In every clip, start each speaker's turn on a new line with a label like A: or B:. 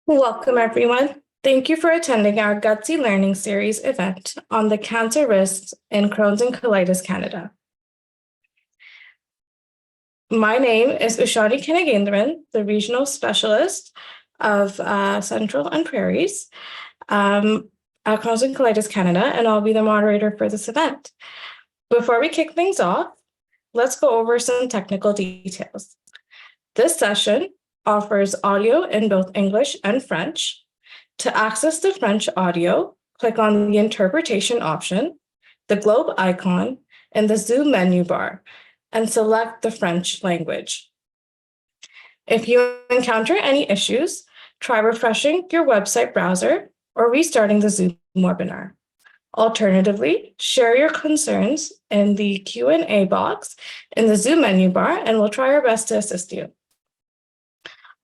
A: Welcome, everyone. Thank you for attending our Gutsy Learning Series event on the cancer risks in Crohn's and Colitis Canada. My name is Ushani Kanagendran, the Regional Specialist of Central and Prairies at Crohn's and Colitis Canada, and I'll be the moderator for this event. Before we kick things off, let's go over some technical details. This session offers audio in both English and French. To access the French audio, click on the interpretation option, the globe icon, and the Zoom menu bar, and select the French language. If you encounter any issues, try refreshing your website browser or restarting the Zoom webinar. Alternatively, share your concerns in the Q&A box in the Zoom menu bar, and we'll try our best to assist you.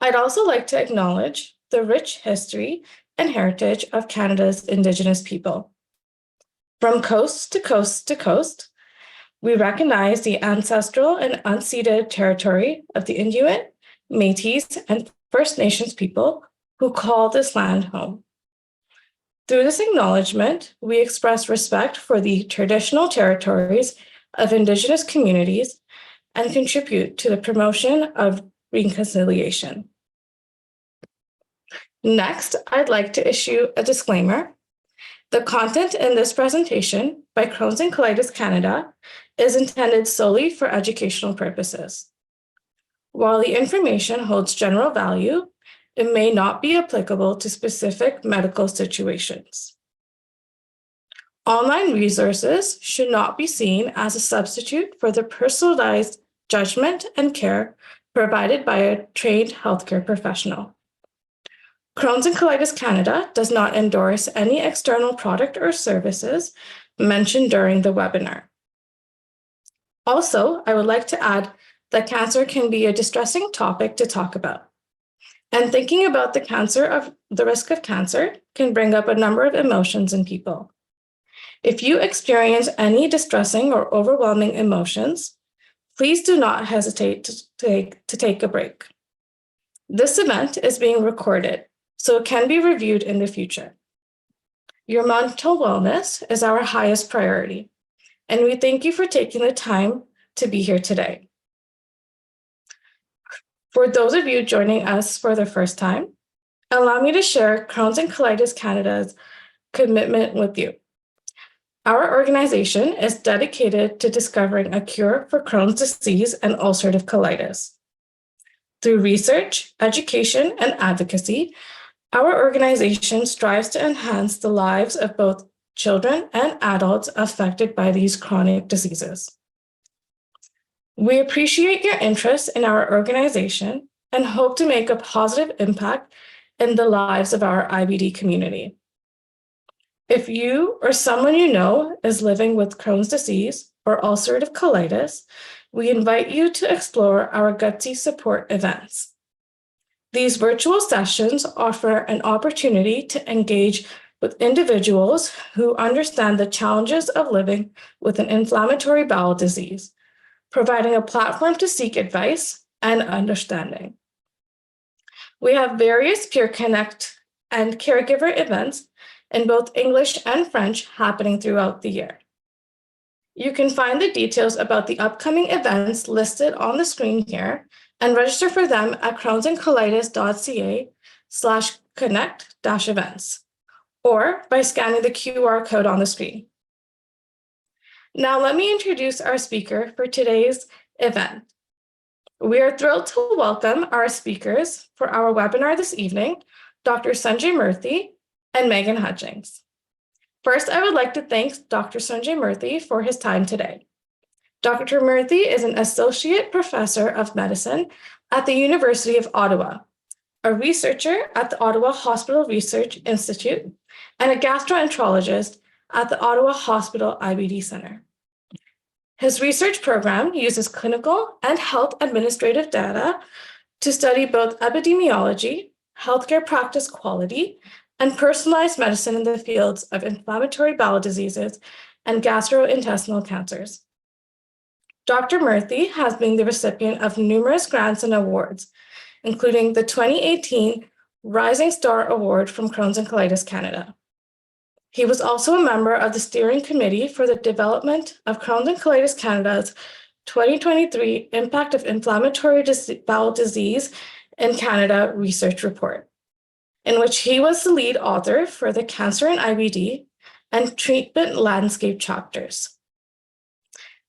A: I'd also like to acknowledge the rich history and heritage of Canada's Indigenous people. From coast to coast to coast, we recognize the ancestral and unceded territory of the Inuit, Métis, and First Nations people who call this land home. Through this acknowledgement, we express respect for the traditional territories of Indigenous communities and contribute to the promotion of reconciliation. Next, I'd like to issue a disclaimer. The content in this presentation by Crohn's and Colitis Canada is intended solely for educational purposes. While the information holds general value, it may not be applicable to specific medical situations. Online resources should not be seen as a substitute for the personalized judgment and care provided by a trained healthcare professional. Crohn's and Colitis Canada does not endorse any external product or services mentioned during the webinar. Also, I would like to add that cancer can be a distressing topic to talk about. And thinking about the risk of cancer can bring up a number of emotions in people. If you experience any distressing or overwhelming emotions, please do not hesitate to take a break. This event is being recorded, so it can be reviewed in the future. Your mental wellness is our highest priority, and we thank you for taking the time to be here today. For those of you joining us for the first time, allow me to share Crohn's and Colitis Canada's commitment with you. Our organization is dedicated to discovering a cure for Crohn's disease and ulcerative colitis. Through research, education, and advocacy, our organization strives to enhance the lives of both children and adults affected by these chronic diseases. We appreciate your interest in our organization and hope to make a positive impact in the lives of our IBD community. If you or someone you know is living with Crohn's disease or ulcerative colitis, we invite you to explore our Gutsy support events. These virtual sessions offer an opportunity to engage with individuals who understand the challenges of living with an inflammatory bowel disease, providing a platform to seek advice and understanding. We have various peer connect and caregiver events in both English and French happening throughout the year. You can find the details about the upcoming events listed on the screen here and register for them at crohnsandcolitis.ca/connect-events or by scanning the QR code on the screen. Now, let me introduce our speaker for today's event. We are thrilled to welcome our speakers for our webinar this evening, Dr. Sanjay Murthy and Megan Hutchings. First, I would like to thank Dr. Sanjay Murthy for his time today. Dr. Murthy is an associate professor of medicine at the University of Ottawa, a researcher at the Ottawa Hospital Research Institute, and a gastroenterologist at the Ottawa Hospital IBD Center. His research program uses clinical and health administrative data to study both epidemiology, healthcare practice quality, and personalized medicine in the fields of inflammatory bowel diseases and gastrointestinal cancers. Dr. Murthy has been the recipient of numerous grants and awards, including the 2018 Rising Star Award from Crohn's and Colitis Canada. He was also a member of the steering committee for the development of Crohn's and Colitis Canada's 2023 Impact of Inflammatory Bowel Disease in Canada research report, in which he was the lead author for the Cancer and IBD and Treatment Landscape chapters.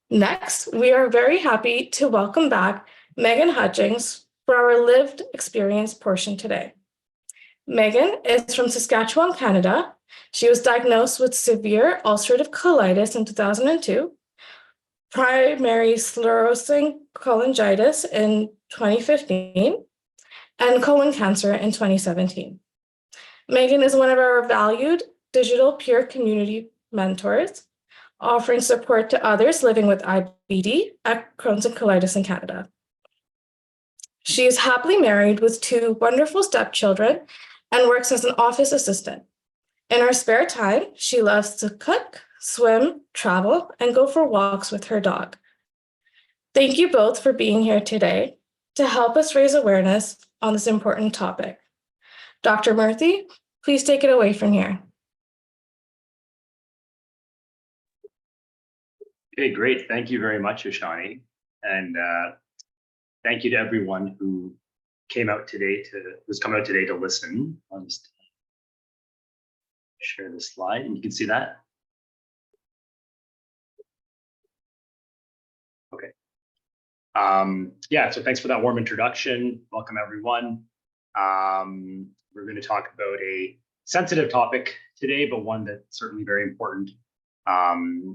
A: Next, we are very happy to welcome back Megan Hutchings for our lived experience portion today. Megan is from Saskatchewan, Canada. She was diagnosed with severe ulcerative colitis in 2002, primary sclerosing cholangitis in 2015, and colon cancer in 2017. Megan is one of our valued digital peer community mentors, offering support to others living with IBD, Crohn's and colitis in Canada. She is happily married with 2 wonderful stepchildren and works as an office assistant. In her spare time, she loves to cook, swim, travel, and go for walks with her dog. Thank you both for being here today to help us raise awareness on this important topic. Dr. Murthy, please take it away from here.
B: Okay, great. Thank you very much, Ishani. And thank you to everyone who's come out today to listen. I'll just share this slide and you can see that. Okay. Yeah, so thanks for that warm introduction. Welcome, everyone. We're going to talk about a sensitive topic today, but one that's certainly very important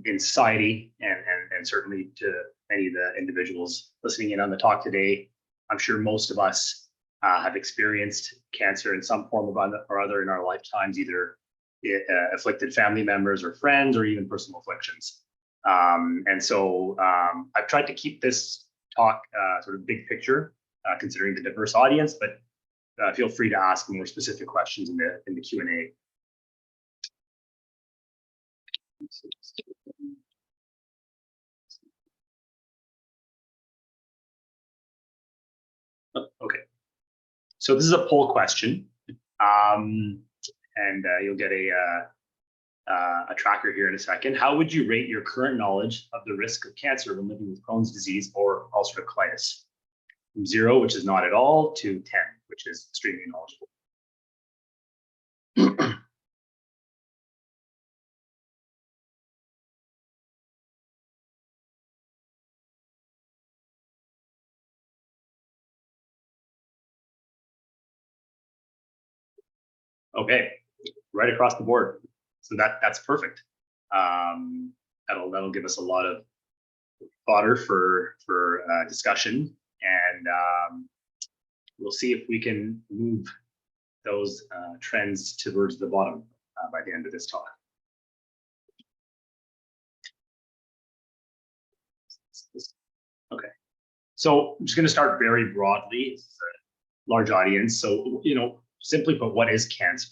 B: in society and certainly to many of the individuals listening in on the talk today. I'm sure most of us have experienced cancer in some form or other in our lifetimes, either afflicted family members or friends or even personal afflictions. And so I've tried to keep this talk sort of big picture, considering the diverse audience, but feel free to ask more specific questions in the Q&A. Okay, so this is a poll question, and you'll get a tracker here in a second. How would you rate your current knowledge of the risk of cancer when living with Crohn's disease or ulcerative colitis? From 0, which is not at all, to 10, which is extremely knowledgeable. Okay, right across the board. So that's perfect. That'll give us a lot of fodder for discussion, and we'll see if we can move those trends towards the bottom by the end of this talk. Okay, so I'm just going to start very broadly. It's a large audience, so simply put, what is cancer?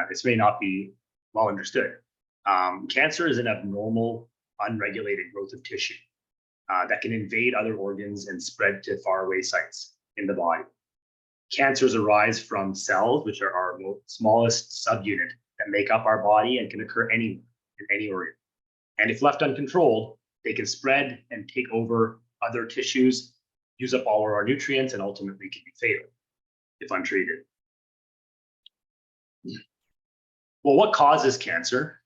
B: This may not be well understood. Cancer is an abnormal, unregulated growth of tissue that can invade other organs and spread to faraway sites in the body. Cancers arise from cells, which are our smallest subunit that make up our body and can occur anywhere in any organ. And if left uncontrolled, they can spread and take over other tissues, use up all of our nutrients, and ultimately can be fatal if untreated. Well, what causes cancer?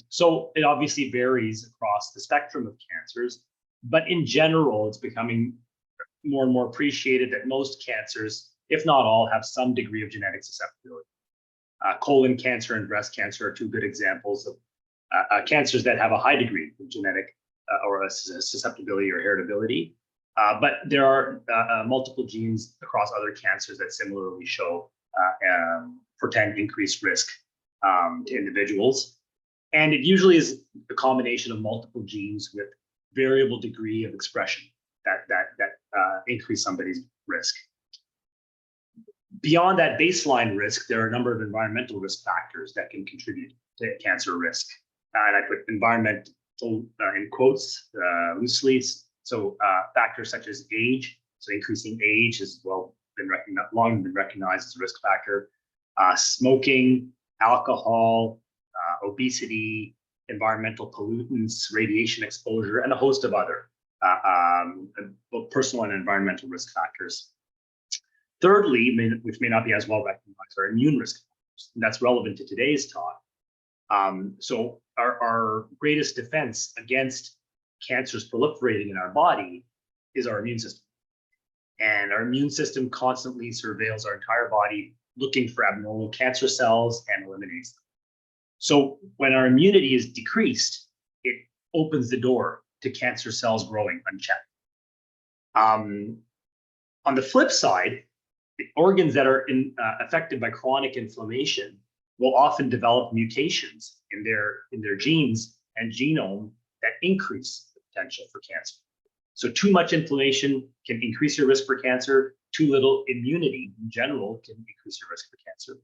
B: So it obviously varies across the spectrum of cancers, but in general, it's becoming more and more appreciated that most cancers, if not all, have some degree of genetic susceptibility. Colon cancer and breast cancer are 2 good examples of cancers that have a high degree of genetic or a susceptibility or heritability. But there are multiple genes across other cancers that similarly show portend increased risk to individuals. And it usually is a combination of multiple genes with variable degree of expression that increase somebody's risk. Beyond that baseline risk, there are a number of environmental risk factors that can contribute to cancer risk. And I put environmental in quotes loosely. So factors such as age, so increasing age as well long been recognized as a risk factor. Smoking, alcohol, obesity, environmental pollutants, radiation exposure, and a host of other both personal and environmental risk factors. Thirdly, which may not be as well recognized, are immune risk factors. And that's relevant to today's talk. So our greatest defense against cancers proliferating in our body is our immune system. And our immune system constantly surveils our entire body, looking for abnormal cancer cells and eliminates them. So when our immunity is decreased, it opens the door to cancer cells growing unchecked. On the flip side, the organs that are affected by chronic inflammation will often develop mutations in their genes and genome that increase the potential for cancer. So too much inflammation can increase your risk for cancer. Too little immunity in general can increase your risk for cancer.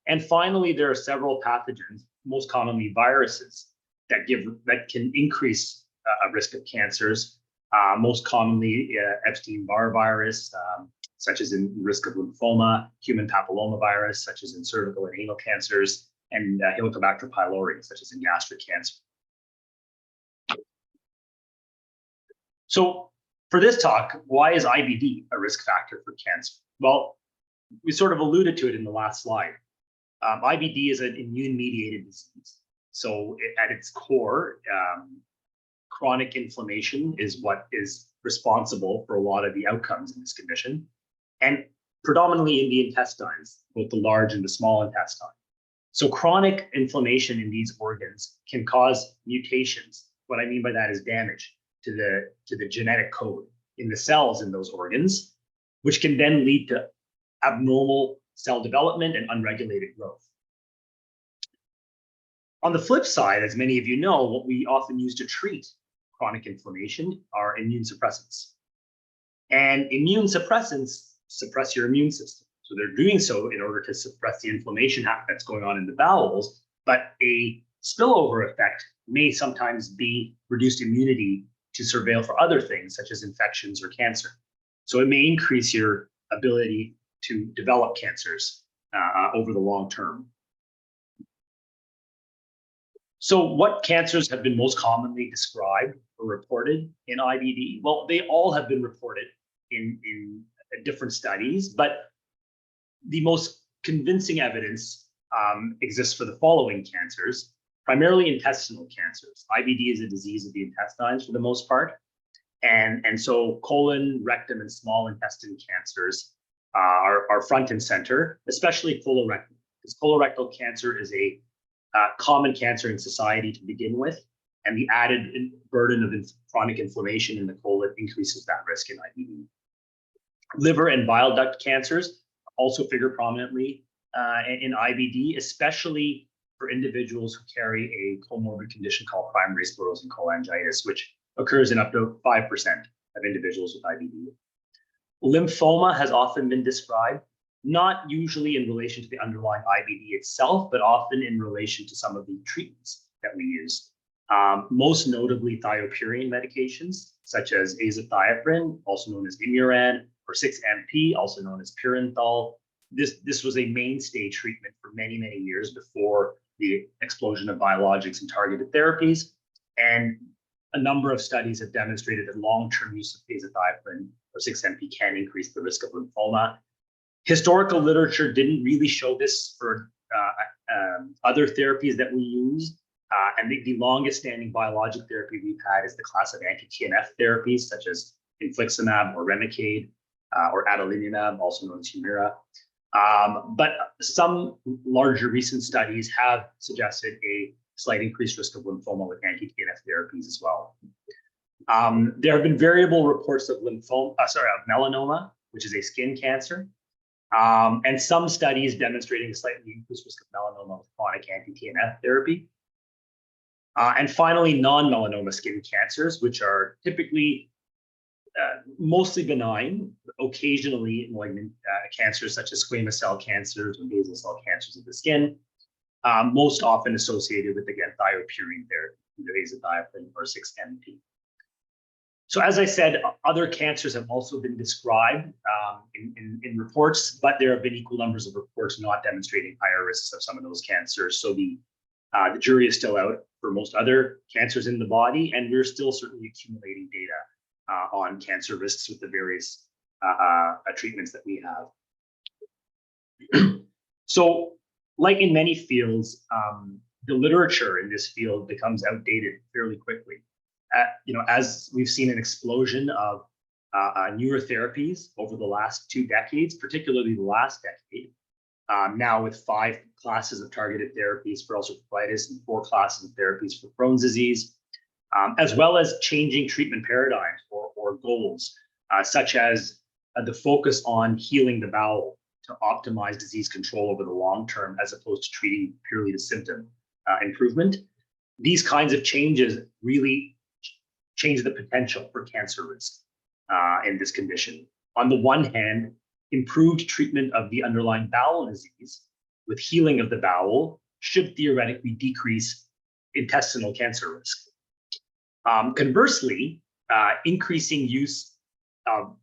B: And finally, there are several pathogens, most commonly viruses, that can increase a risk of cancers. Most commonly, Epstein-Barr virus, such as in risk of lymphoma, human papillomavirus, such as in cervical and anal cancers, and Helicobacter pylori, such as in gastric cancer. So for this talk, why is IBD a risk factor for cancer? Well, we sort of alluded to it in the last slide. IBD is an immune-mediated disease. So at its core, chronic inflammation is what is responsible for a lot of the outcomes in this condition, and predominantly in the intestines, both the large and the small intestine. So chronic inflammation in these organs can cause mutations. What I mean by that is damage to the genetic code in the cells in those organs, which can then lead to abnormal cell development and unregulated growth. On the flip side, as many of you know, what we often use to treat chronic inflammation are immune suppressants. And immune suppressants suppress your immune system. So they're doing so in order to suppress the inflammation that's going on in the bowels, but a spillover effect may sometimes be reduced immunity to surveil for other things, such as infections or cancer. So it may increase your ability to develop cancers over the long term. So what cancers have been most commonly described or reported in IBD? Well, they all have been reported in different studies, but the most convincing evidence exists for the following cancers, primarily intestinal cancers. IBD is a disease of the intestines for the most part. And so colon, rectum, and small intestine cancers are front and center, especially colorectal, because colorectal cancer is a common cancer in society to begin with, and the added burden of chronic inflammation in the colon increases that risk in IBD. Liver and bile duct cancers also figure prominently in IBD, especially for individuals who carry a comorbid condition called primary sclerosing cholangitis, which occurs in up to 5% of individuals with IBD. Lymphoma has often been described, not usually in relation to the underlying IBD itself, but often in relation to some of the treatments that we use. Most notably thiopurine medications, such as azathioprine, also known as Imuran, or 6-MP, also known as Pyranthal. This was a mainstay treatment for many, many years before the explosion of biologics and targeted therapies. And a number of studies have demonstrated that long-term use of azathioprine or 6-MP can increase the risk of lymphoma. Historical literature didn't really show this for other therapies that we use. And the longest standing biologic therapy we've had is the class of anti-TNF therapies, such as infliximab or Remicade or adalimumab, also known as Humira. But some larger recent studies have suggested a slight increased risk of lymphoma with anti-TNF therapies as well. There have been variable reports of melanoma, which is a skin cancer, and some studies demonstrating a slightly increased risk of melanoma with chronic anti-TNF therapy. And finally, non-melanoma skin cancers, which are typically mostly benign, occasionally malignant cancers such as squamous cell cancers or basal cell cancers of the skin, most often associated with, again, thiopurine therapy, either azathioprine or 6-MP. So as I said, other cancers have also been described in reports, but there have been equal numbers of reports not demonstrating higher risks of some of those cancers. So the jury is still out for most other cancers in the body, and we're still certainly accumulating data on cancer risks with the various treatments that we have. So, like in many fields, the literature in this field becomes outdated fairly quickly. As we've seen an explosion of newer therapies over the last 2 decades, particularly the last decade, now with 5 classes of targeted therapies for ulcerative colitis and 4 classes of therapies for Crohn's disease, as well as changing treatment paradigms or goals, such as the focus on healing the bowel to optimize disease control over the long term, as opposed to treating purely the symptom improvement. These kinds of changes really change the potential for cancer risk in this condition. On the one hand, improved treatment of the underlying bowel disease with healing of the bowel should theoretically decrease intestinal cancer risk. Conversely, increasing use of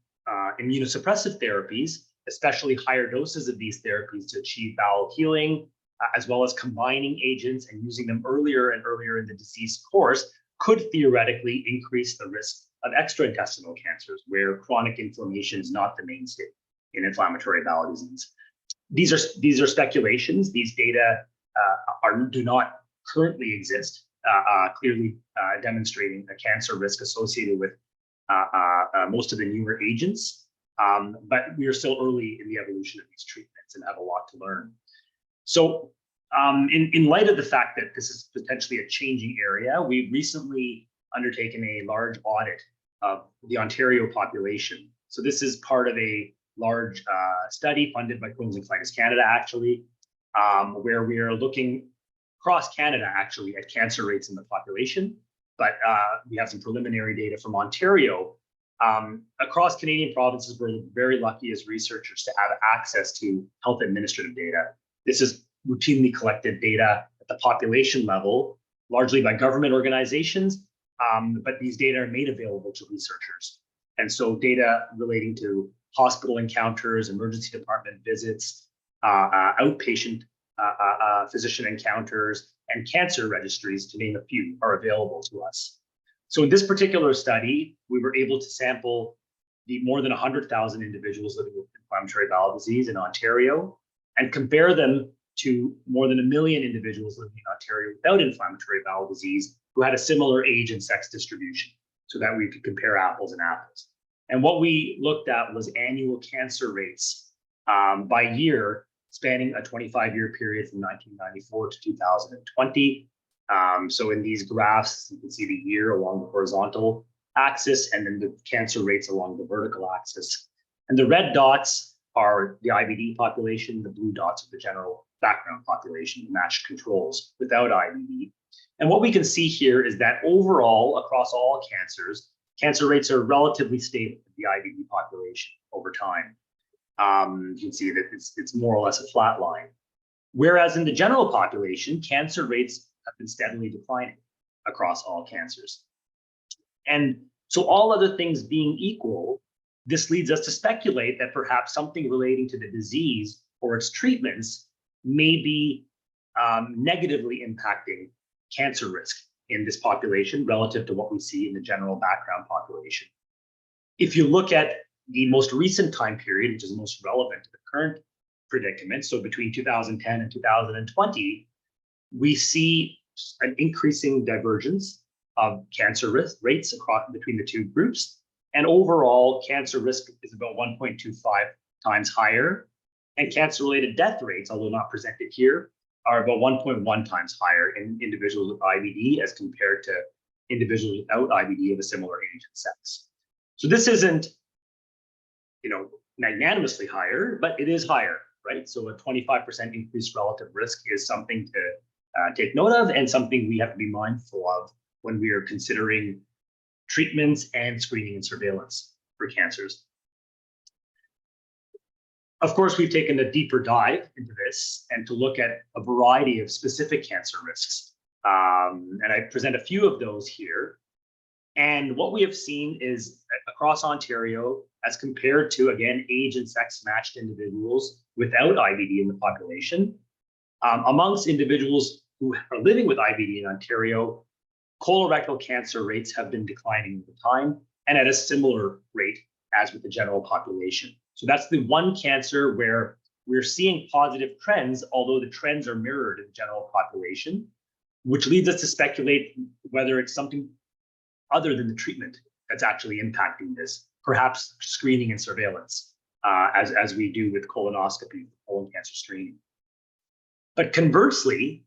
B: immunosuppressive therapies, especially higher doses of these therapies to achieve bowel healing, as well as combining agents and using them earlier and earlier in the disease course, could theoretically increase the risk of extra-intestinal cancers, where chronic inflammation is not the mainstay in inflammatory bowel disease. These are speculations. These data do not currently exist, clearly demonstrating a cancer risk associated with most of the newer agents. But we are still early in the evolution of these treatments and have a lot to learn. So in light of the fact that this is potentially a changing area, we've recently undertaken a large audit of the Ontario population. So this is part of a large study funded by Crohn's and Colitis Canada, actually, where we are looking across Canada, actually, at cancer rates in the population. But we have some preliminary data from Ontario. Across Canadian provinces, we're very lucky as researchers to have access to health administrative data. This is routinely collected data at the population level, largely by government organizations, but these data are made available to researchers. And so data relating to hospital encounters, emergency department visits, outpatient physician encounters, and cancer registries, to name a few, are available to us. So in this particular study, we were able to sample the more than 100,000 individuals living with inflammatory bowel disease in Ontario and compare them to more than 1 million individuals living in Ontario without inflammatory bowel disease who had a similar age and sex distribution, so that we could compare apples and apples. And what we looked at was annual cancer rates by year, spanning a 25-year period from 1994 to 2020. So in these graphs, you can see the year along the horizontal axis and then the cancer rates along the vertical axis. And the red dots are the IBD population, the blue dots are the general background population, matched controls without IBD. And what we can see here is that overall, across all cancers, cancer rates are relatively stable in the IBD population over time. You can see that it's more or less a flat line. Whereas in the general population, cancer rates have been steadily declining across all cancers. And so all other things being equal, this leads us to speculate that perhaps something relating to the disease or its treatments may be negatively impacting cancer risk in this population relative to what we see in the general background population. If you look at the most recent time period, which is most relevant to the current predicament, so between 2010 and 2020, we see an increasing divergence of cancer risk rates across between the two groups. And overall, cancer risk is about 1.25 times higher. And cancer-related death rates, although not presented here, are about 1.1 times higher in individuals with IBD as compared to individuals without IBD of a similar age and sex. So this isn't, magnanimously higher, but it is higher, right? So a 25% increased relative risk is something to take note of and something we have to be mindful of when we are considering treatments and screening and surveillance for cancers. Of course, we've taken a deeper dive into this and to look at a variety of specific cancer risks. And I present a few of those here. And what we have seen is across Ontario, as compared to, again, age and sex matched individuals without IBD in the population, amongst individuals who are living with IBD in Ontario, colorectal cancer rates have been declining over time and at a similar rate as with the general population. So that's the one cancer where we're seeing positive trends, although the trends are mirrored in the general population, which leads us to speculate whether it's something other than the treatment that's actually impacting this, perhaps screening and surveillance, as we do with colonoscopy, colon cancer screening. But conversely,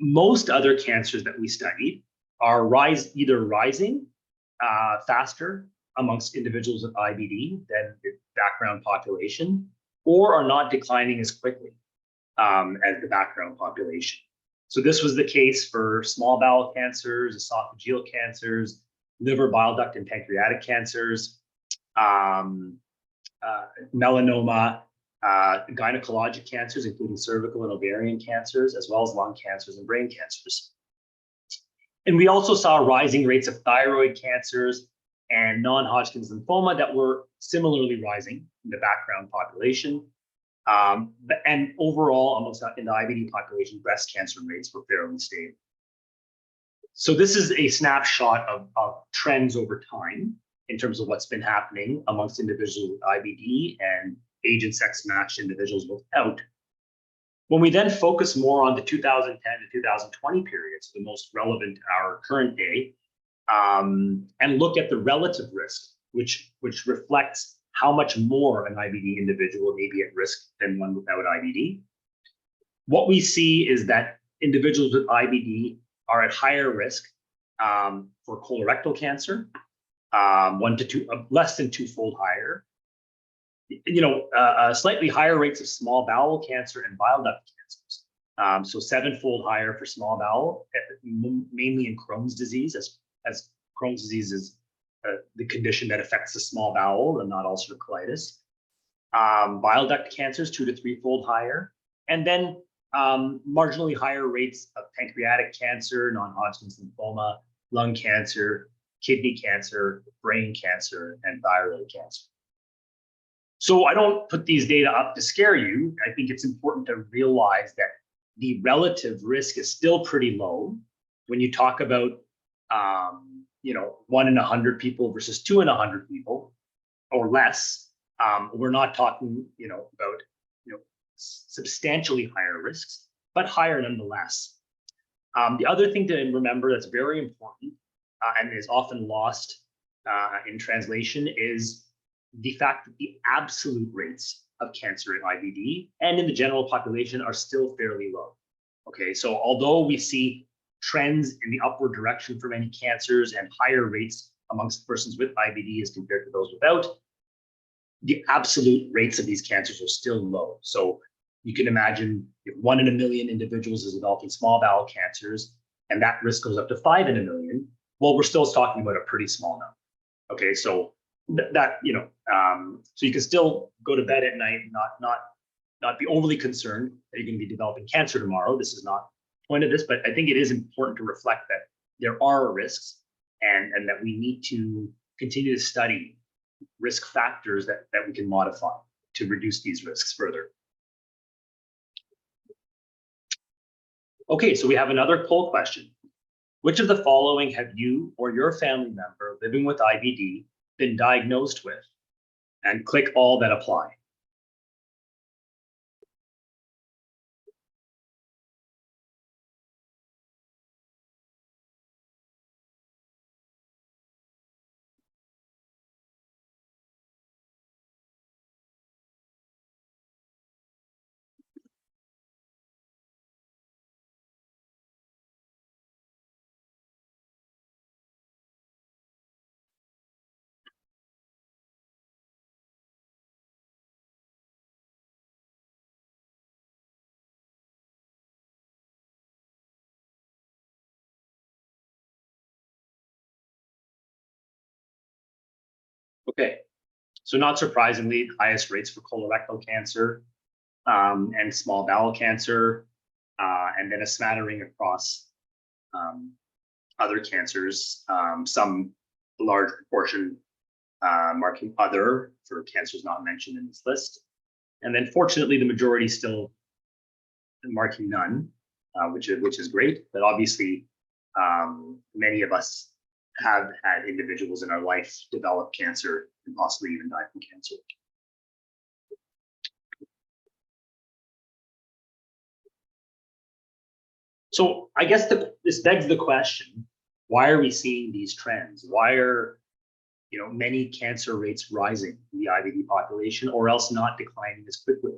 B: most other cancers that we studied are either rising faster amongst individuals with IBD than the background population, or are not declining as quickly as the background population. So this was the case for small bowel cancers, esophageal cancers, liver, bile duct, and pancreatic cancers, melanoma, gynecologic cancers, including cervical and ovarian cancers, as well as lung cancers and brain cancers. And we also saw rising rates of thyroid cancers and non-Hodgkin's lymphoma that were similarly rising in the background population. And overall, almost in the IBD population, breast cancer rates were fairly stable. So this is a snapshot of trends over time in terms of what's been happening amongst individuals with IBD and age and sex matched individuals without. When we then focus more on the 2010 to 2020 periods, the most relevant to our current day, and look at the relative risk, which reflects how much more an IBD individual may be at risk than one without IBD. What we see is that individuals with IBD are at higher risk for colorectal cancer, less than twofold higher. Slightly higher rates of small bowel cancer and bile duct cancers. So sevenfold higher for small bowel, mainly in Crohn's disease, as Crohn's disease is the condition that affects the small bowel and not ulcerative colitis. Bile duct cancers, 2 to 3-fold higher. And then marginally higher rates of pancreatic cancer, non-Hodgkin's lymphoma, lung cancer, kidney cancer, brain cancer, and thyroid cancer. So I don't put these data up to scare you. I think it's important to realize that the relative risk is still pretty low when you talk about 1 in 100 people versus 2 in 100 people or less. We're not talking about substantially higher risks, but higher nonetheless. The other thing to remember that's very important and is often lost in translation is the fact that the absolute rates of cancer in IBD and in the general population are still fairly low. Okay, so although we see trends in the upward direction for many cancers and higher rates amongst persons with IBD as compared to those without, the absolute rates of these cancers are still low. So you can imagine if 1 in a million individuals is developing small bowel cancers, and that risk goes up to 5 in a million, well, we're still talking about a pretty small number. Okay, so so you can still go to bed at night and not be overly concerned that you're going to be developing cancer tomorrow. This is not the point of this, but I think it is important to reflect that there are risks and that we need to continue to study risk factors that we can modify to reduce these risks further. Okay, so we have another poll question. Which of the following have you or your family member living with IBD been diagnosed with? And click all that apply. Okay, so not surprisingly, highest rates for colorectal cancer and small bowel cancer, and then a smattering across other cancers, some large proportion marking other for cancers not mentioned in this list. And then fortunately, the majority still marking none, which is great. But obviously, many of us have had individuals in our life develop cancer and possibly even die from cancer. So I guess this begs the question, why are we seeing these trends? Why are many cancer rates rising in the IBD population, or else not declining as quickly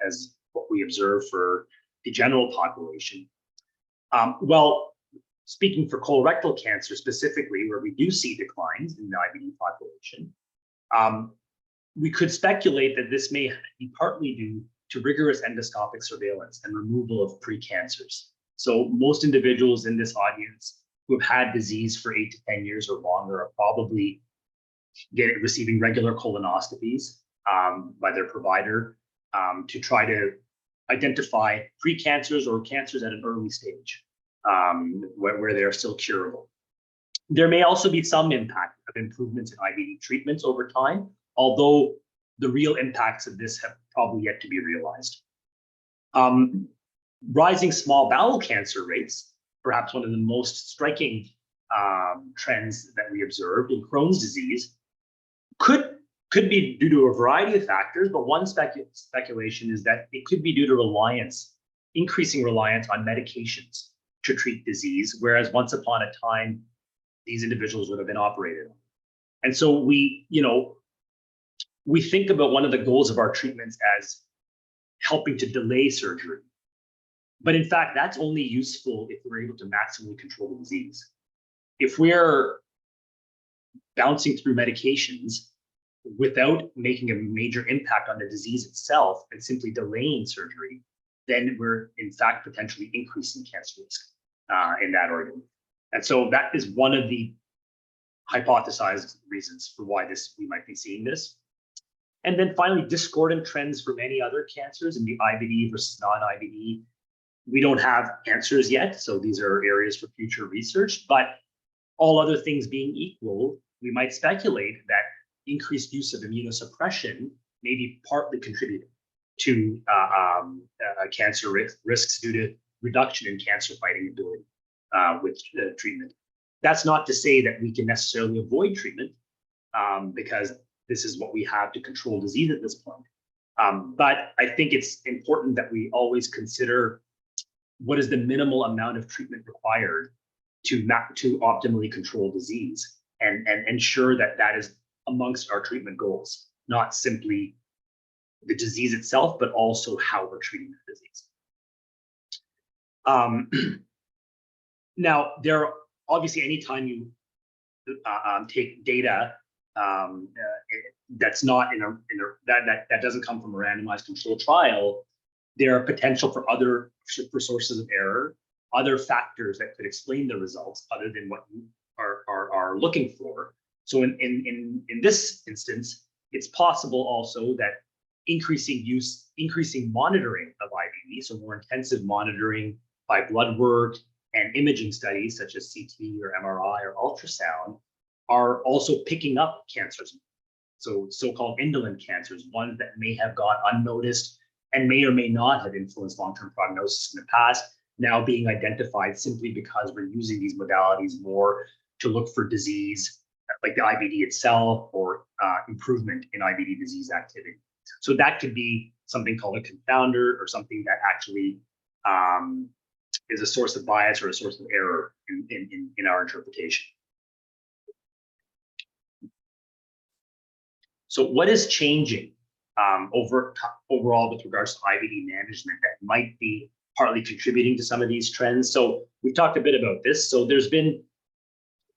B: as what we observe for the general population? Well, speaking for colorectal cancer specifically, where we do see declines in the IBD population, we could speculate that this may be partly due to rigorous endoscopic surveillance and removal of precancers. So most individuals in this audience who have had disease for 8 to 10 years or longer are probably receiving regular colonoscopies by their provider to try to identify precancers or cancers at an early stage where they are still curable. There may also be some impact of improvements in IBD treatments over time, although the real impacts of this have probably yet to be realized. Rising small bowel cancer rates, perhaps one of the most striking trends that we observed in Crohn's disease, could be due to a variety of factors, but one speculation is that it could be due to increasing reliance on medications to treat disease, whereas once upon a time, these individuals would have been operated on. And so we think about one of the goals of our treatments as helping to delay surgery. But in fact, that's only useful if we're able to maximally control the disease. If we're bouncing through medications without making a major impact on the disease itself and simply delaying surgery, then we're in fact potentially increasing cancer risk in that organ. And so that is one of the hypothesized reasons for why we might be seeing this. And then finally, discordant trends for many other cancers in the IBD versus non-IBD. We don't have answers yet, so these are areas for future research, but all other things being equal, we might speculate that increased use of immunosuppression may be partly contributing to cancer risks due to reduction in cancer fighting ability with treatment. That's not to say that we can necessarily avoid treatment because this is what we have to control disease at this point. But I think it's important that we always consider what is the minimal amount of treatment required to optimally control disease and ensure that that is amongst our treatment goals, not simply the disease itself, but also how we're treating the disease. Now, there are obviously anytime you take data that's not that doesn't come from a randomized controlled trial, there are potential for sources of error, other factors that could explain the results other than what you are looking for. So in this instance, it's possible also that increasing monitoring of IBD, so more intensive monitoring by blood work and imaging studies such as CT or MRI or ultrasound are also picking up cancers. So-called indolent cancers, ones that may have gone unnoticed and may or may not have influenced long-term prognosis in the past, now being identified simply because we're using these modalities more to look for disease, like the IBD itself, or improvement in IBD disease activity. So that could be something called a confounder, or something that actually is a source of bias or a source of error in our interpretation. So what is changing overall with regards to IBD management that might be partly contributing to some of these trends? So we've talked a bit about this. So there's been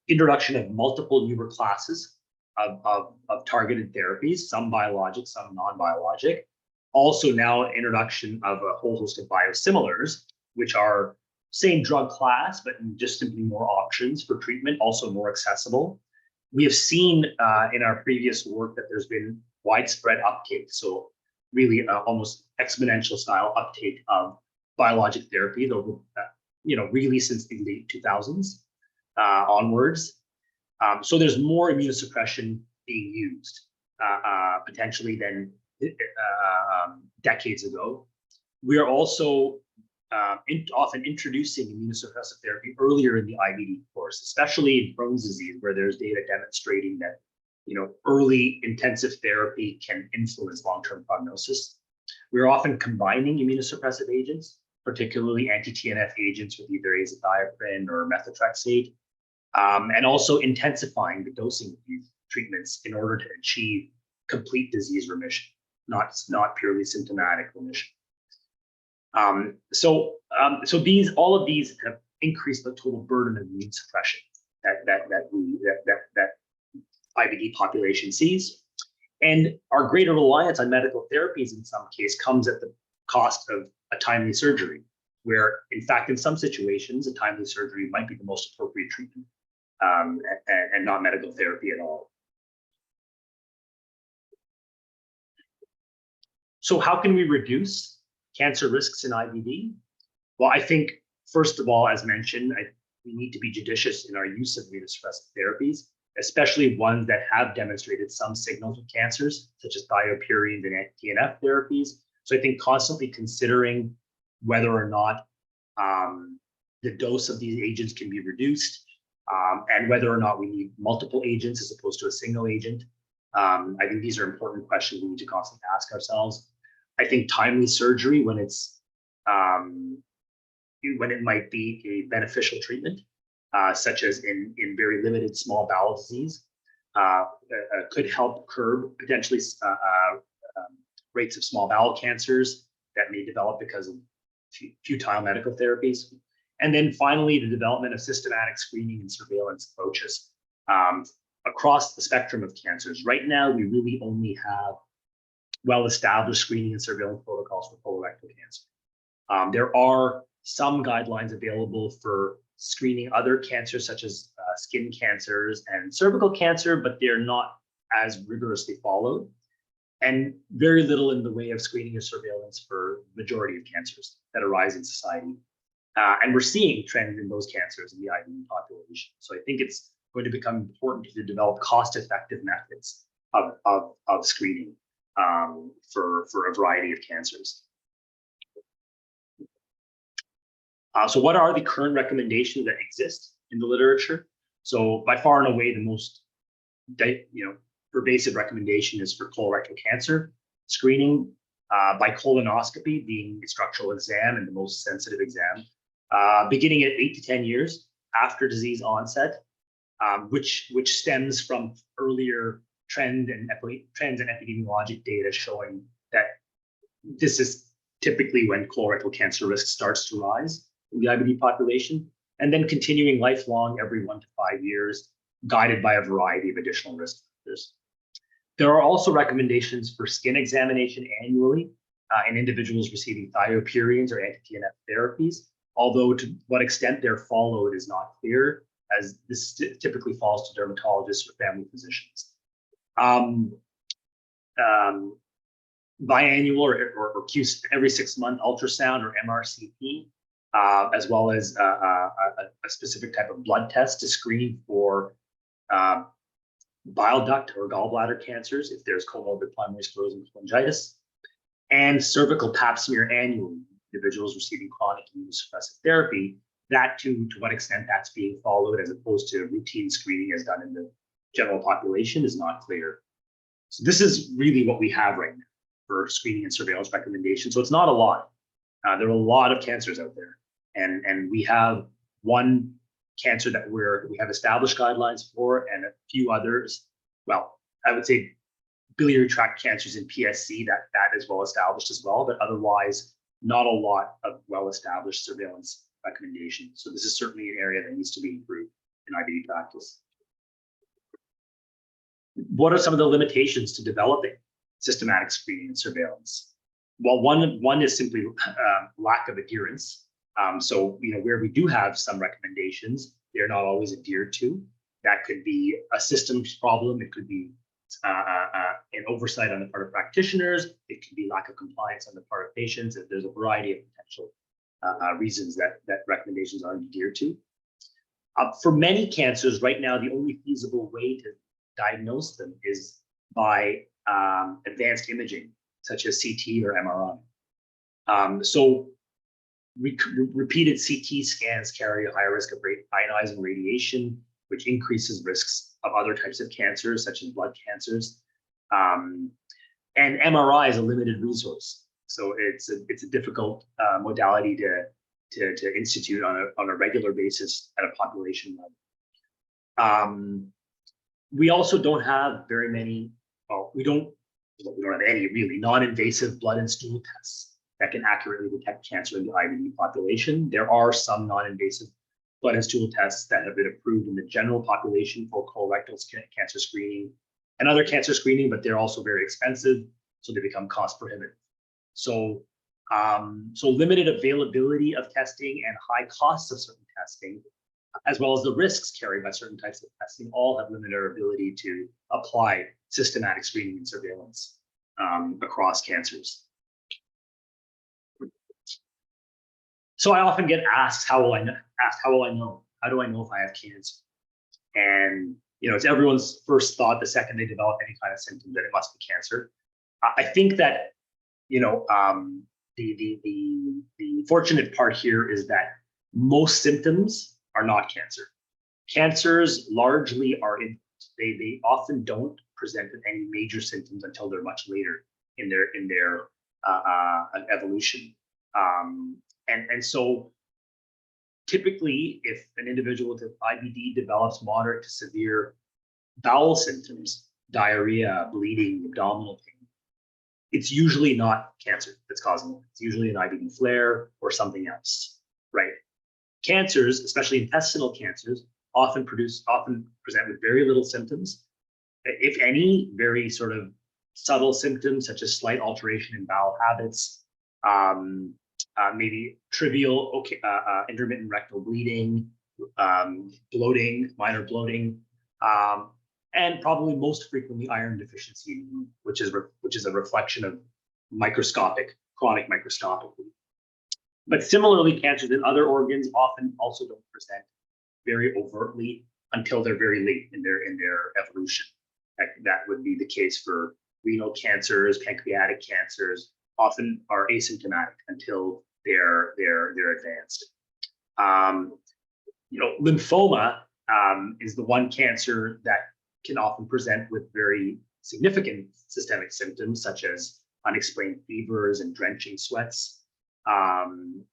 B: introduction of multiple newer classes of targeted therapies, some biologic, some non-biologic. Also now introduction of a whole host of biosimilars, which are same drug class, but just simply more options for treatment, also more accessible. We have seen in our previous work that there's been widespread uptake, so really almost exponential style uptake of biologic therapies over, really since the late 2000s. onwards. So there's more immunosuppression being used potentially than decades ago. We are also often introducing immunosuppressive therapy earlier in the IBD course, especially in Crohn's disease, where there's data demonstrating that early intensive therapy can influence long-term prognosis. We're often combining immunosuppressive agents, particularly anti-TNF agents with either azathioprine or methotrexate, and also intensifying the dosing of these treatments in order to achieve complete disease remission, not purely symptomatic remission. So all of these have increased the total burden of immune suppression that IBD population sees, and our greater reliance on medical therapies in some case comes at the cost of a timely surgery, where in fact in some situations a timely surgery might be the most appropriate treatment, and not medical therapy at all. So how can we reduce cancer risks in IBD? Well, I think, first of all, as mentioned, we need to be judicious in our use of immunosuppressive therapies, especially ones that have demonstrated some signals of cancers, such as thiopurines and anti-TNF therapies. So I think constantly considering whether or not the dose of these agents can be reduced, and whether or not we need multiple agents as opposed to a single agent. I think these are important questions we need to constantly ask ourselves. I think timely surgery, when it might be a beneficial treatment, such as in very limited small bowel disease, could help curb potentially rates of small bowel cancers that may develop because of futile medical therapies. And then finally, the development of systematic screening and surveillance approaches across the spectrum of cancers. Right now, we really only have well-established screening and surveillance protocols for colorectal cancer. There are some guidelines available for screening other cancers, such as skin cancers and cervical cancer, but they're not as rigorously followed, and very little in the way of screening or surveillance for the majority of cancers that arise in society. And we're seeing trends in those cancers in the IBD population. So I think it's going to become important to develop cost-effective methods of screening for a variety of cancers. So what are the current recommendations that exist in the literature? So by far and away, the most pervasive recommendation is for colorectal cancer screening by colonoscopy being a structural exam and the most sensitive exam, beginning at 8 to 10 years after disease onset, which stems from earlier trends and epidemiologic data showing that this is typically when colorectal cancer risk starts to rise in the IBD population, and then continuing lifelong every 1 to 5 years, guided by a variety of additional risk factors. There are also recommendations for skin examination annually in individuals receiving thiopurines or anti-TNF therapies, although to what extent they're followed is not clear, as this typically falls to dermatologists or family physicians. Biannual or every 6-month ultrasound or MRCP, as well as a specific type of blood test to screen for bile duct or gallbladder cancers if there's comorbid primary sclerosing cholangitis, and cervical pap smear annually in individuals receiving chronic immunosuppressive therapy. That to what extent that's being followed as opposed to routine screening as done in the general population is not clear. So this is really what we have right now for screening and surveillance recommendations. So it's not a lot. There are a lot of cancers out there, and we have one cancer that we have established guidelines for, and a few others. Well, I would say biliary tract cancers in PSC that is well established as well, but otherwise not a lot of well-established surveillance recommendations. So this is certainly an area that needs to be improved in IBD practice. What are some of the limitations to developing systematic screening and surveillance? Well, one is simply lack of adherence. So where we do have some recommendations, they're not always adhered to. That could be a systems problem. It could be an oversight on the part of practitioners. It could be lack of compliance on the part of patients. There's a variety of potential reasons that recommendations aren't adhered to. For many cancers right now, the only feasible way to diagnose them is by advanced imaging, such as CT or MRI. So repeated CT scans carry a higher risk of ionizing radiation, which increases risks of other types of cancers, such as blood cancers. And MRI is a limited resource, so it's a difficult modality to institute on a regular basis at a population level. We also don't have very many. Well, we don't have any really non-invasive blood and stool tests that can accurately detect cancer in the IBD population. There are some non-invasive blood and stool tests that have been approved in the general population for colorectal cancer screening and other cancer screening, but they're also very expensive, so they become cost prohibitive. So, so limited availability of testing and high costs of certain testing, as well as the risks carried by certain types of testing, all have limited our ability to apply systematic screening and surveillance across cancers. So I often get asked, how will I know? How do I know if I have cancer? And it's everyone's first thought the second they develop any kind of symptom that it must be cancer. I think that the fortunate part here is that most symptoms are not cancer. Cancers largely they often don't present with any major symptoms until they're much later in their evolution. And so typically, if an individual with IBD develops moderate to severe bowel symptoms, diarrhea, bleeding, abdominal pain, it's usually not cancer that's causing it. It's usually an IBD flare or something else, right? Cancers, especially intestinal cancers, often present with very little symptoms, if any, very sort of subtle symptoms such as slight alteration in bowel habits, maybe trivial intermittent rectal bleeding, bloating, minor bloating, and probably most frequently iron deficiency, which is a reflection of chronic microscopic bleeding. But similarly, cancers in other organs often also don't present very overtly until they're very late in their evolution. That would be the case for renal cancers, pancreatic cancers, often are asymptomatic until they're advanced. Lymphoma is the one cancer that can often present with very significant systemic symptoms, such as unexplained fevers and drenching sweats, and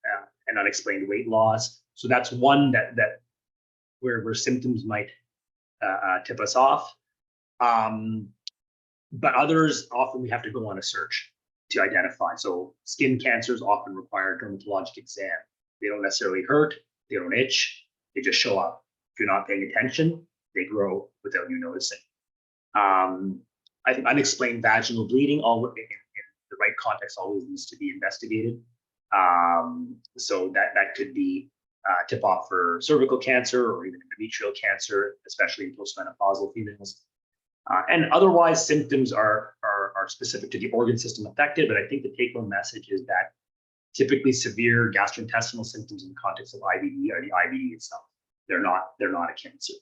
B: unexplained weight loss. So that's one that where symptoms might tip us off. But others, often we have to go on a search to identify. So skin cancers often require dermatologic exam. They don't necessarily hurt, they don't itch, they just show up. If you're not paying attention, they grow without you noticing. I think unexplained vaginal bleeding, in the right context, always needs to be investigated. So that could be tip off for cervical cancer or even endometrial cancer, especially in postmenopausal females. And otherwise, symptoms are specific to the organ system affected, but I think the take-home message is that typically severe gastrointestinal symptoms in the context of IBD are the IBD itself. They're not a cancer.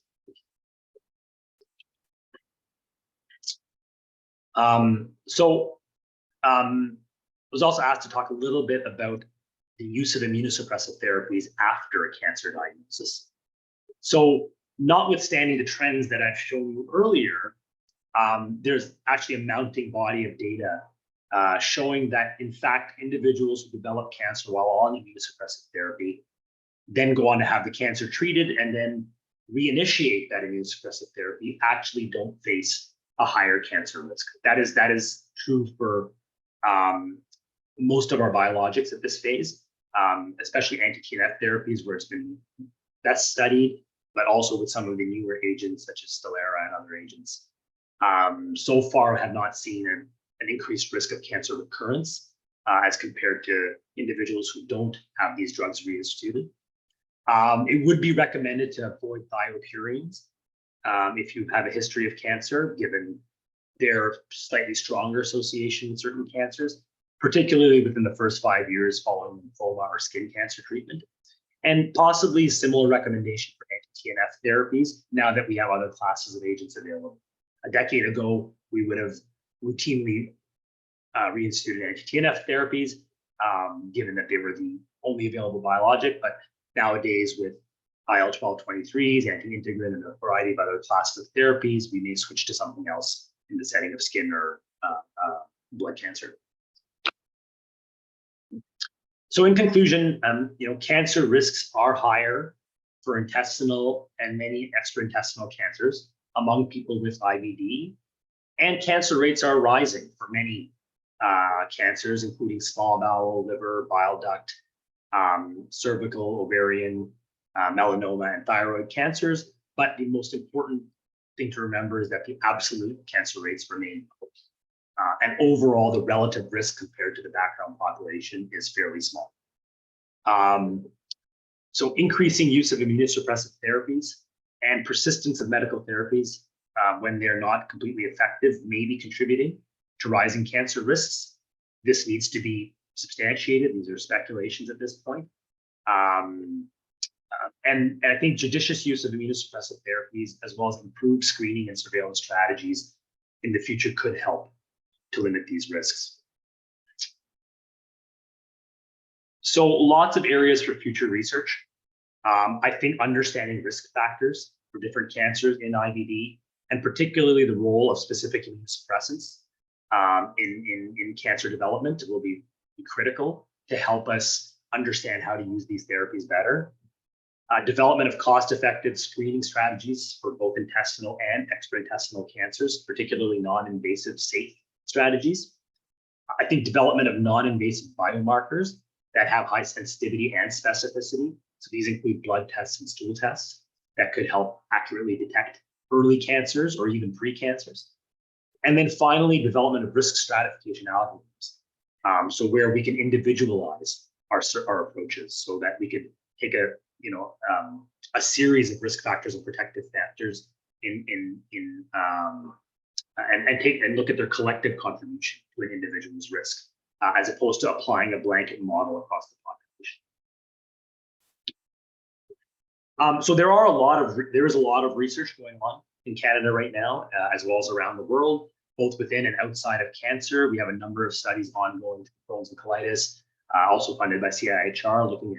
B: I was also asked to talk a little bit about the use of immunosuppressive therapies after a cancer diagnosis. So, notwithstanding the trends that I've shown you earlier, there's actually a mounting body of data showing that, in fact, individuals who develop cancer while on immunosuppressive therapy then go on to have the cancer treated and then reinitiate that immunosuppressive therapy actually don't face a higher cancer risk. That is true for most of our biologics at this phase, especially anti-TNF therapies, where it's been best studied, but also with some of the newer agents such as Stelara and other agents. So far, have not seen an increased risk of cancer recurrence as compared to individuals who don't have these drugs reinstituted. It would be recommended to avoid thiopurines if you have a history of cancer, given their slightly stronger association with certain cancers, particularly within the first 5 years following lymphoma or skin cancer treatment, and possibly similar recommendation for TNF therapies now that we have other classes of agents available. A decade ago, we would have routinely reinstituted anti-TNF therapies, given that they were the only available biologic. But nowadays, with IL-12/23s, anti-integrin, and a variety of other classes of therapies, we may switch to something else in the setting of skin or blood cancer. So in conclusion, cancer risks are higher for intestinal and many extra-intestinal cancers among people with IBD, and cancer rates are rising for many cancers, including small bowel, liver, bile duct, cervical, ovarian, melanoma, and thyroid cancers. But the most important thing to remember is that the absolute cancer rates remain low. And overall, the relative risk compared to the background population is fairly small. So increasing use of immunosuppressive therapies and persistence of medical therapies when they're not completely effective may be contributing to rising cancer risks. This needs to be substantiated. These are speculations at this point. And I think judicious use of immunosuppressive therapies, as well as improved screening and surveillance strategies in the future, could help to limit these risks. So lots of areas for future research. I think understanding risk factors for different cancers in IBD, and particularly the role of specific immunosuppressants in cancer development, will be critical to help us understand how to use these therapies better. Development of cost-effective screening strategies for both intestinal and extra-intestinal cancers, particularly non-invasive, safe strategies. I think development of non-invasive biomarkers that have high sensitivity and specificity. So these include blood tests and stool tests that could help accurately detect early cancers or even pre-cancers. And then finally, development of risk stratification algorithms. So where we can individualize our approaches so that we could take a series of risk factors and protective factors and look at their collective contribution to an individual's risk, as opposed to applying a blanket model across the population. So there is a lot of research going on in Canada right now, as well as around the world, both within and outside of cancer. We have a number of studies ongoing to Crohn's and colitis, also funded by CIHR, looking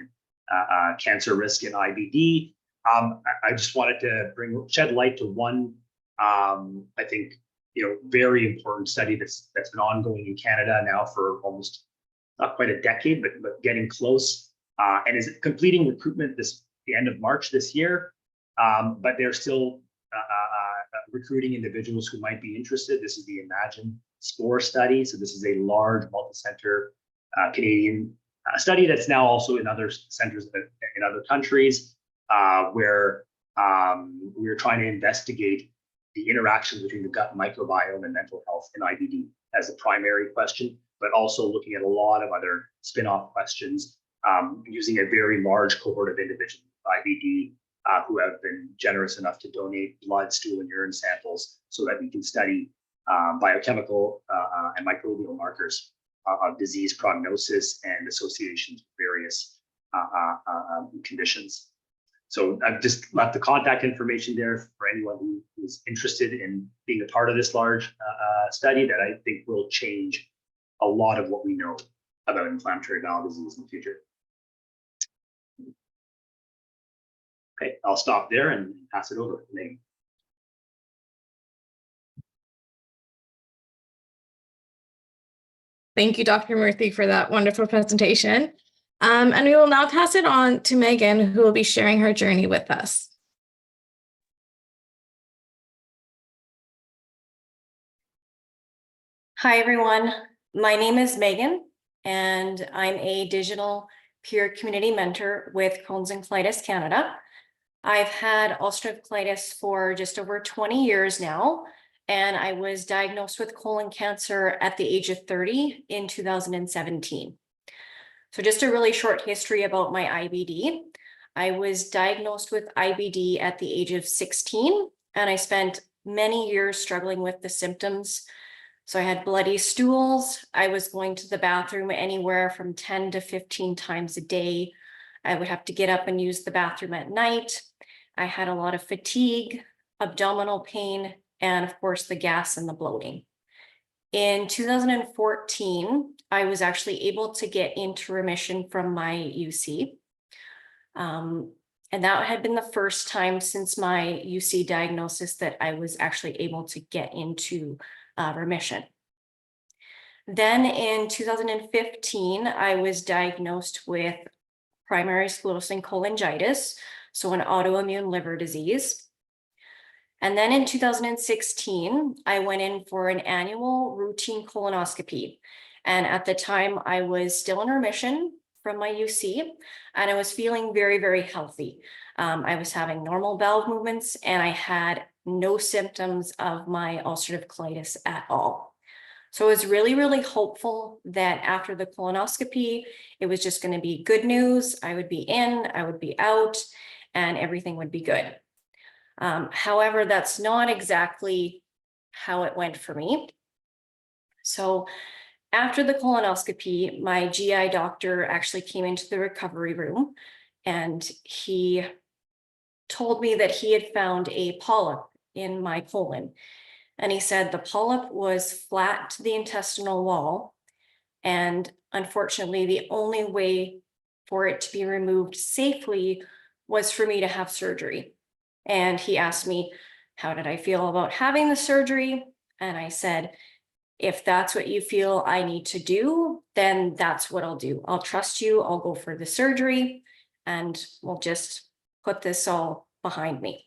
B: at cancer risk in IBD. I just wanted to shed light to one, I think, very important study that's been ongoing in Canada now for almost not quite a decade, but getting close, and is completing recruitment the end of March this year. But they're still recruiting individuals who might be interested. This is the Imagine SPORE study. So this is a large multi-center Canadian study that's now also in other centers in other countries, where we're trying to investigate the interactions between the gut microbiome and mental health in IBD as the primary question, but also looking at a lot of other spin-off questions, using a very large cohort of individuals with IBD who have been generous enough to donate blood, stool, and urine samples so that we can study biochemical and microbial markers of disease prognosis and associations with various conditions. So I've just left the contact information there for anyone who is interested in being a part of this large study that I think will change a lot of what we know about inflammatory bowel disease in the future. Okay, I'll stop there and pass it over to Megan.
A: Thank you, Dr. Murthy, for that wonderful presentation. And we will now pass it on to Megan, who will be sharing her journey with us.
C: Hi, everyone. My name is Megan, and I'm a digital peer community mentor with Crohn's and Colitis Canada. I've had ulcerative colitis for just over 20 years now, and I was diagnosed with colon cancer at the age of 30 in 2017. So just a really short history about my IBD. I was diagnosed with IBD at the age of 16, and I spent many years struggling with the symptoms. So I had bloody stools. I was going to the bathroom anywhere from 10 to 15 times a day. I would have to get up and use the bathroom at night. I had a lot of fatigue, abdominal pain, and of course the gas and the bloating. In 2014, I was actually able to get into remission from my UC. And that had been the first time since my UC diagnosis that I was actually able to get into remission. Then in 2015, I was diagnosed with primary sclerosing cholangitis, so an autoimmune liver disease. And then in 2016, I went in for an annual routine colonoscopy. And at the time, I was still in remission from my UC, and I was feeling very, very healthy. I was having normal bowel movements, and I had no symptoms of my ulcerative colitis at all. So I was really, really hopeful that after the colonoscopy, it was just going to be good news. I would be in, I would be out, and everything would be good. However, that's not exactly how it went for me. So after the colonoscopy, my GI doctor actually came into the recovery room, and he told me that he had found a polyp in my colon. And he said the polyp was flat to the intestinal wall. And unfortunately, the only way for it to be removed safely was for me to have surgery. And he asked me, how did I feel about having the surgery? And I said, if that's what you feel I need to do, then that's what I'll do. I'll trust you. I'll go for the surgery, and we'll just put this all behind me.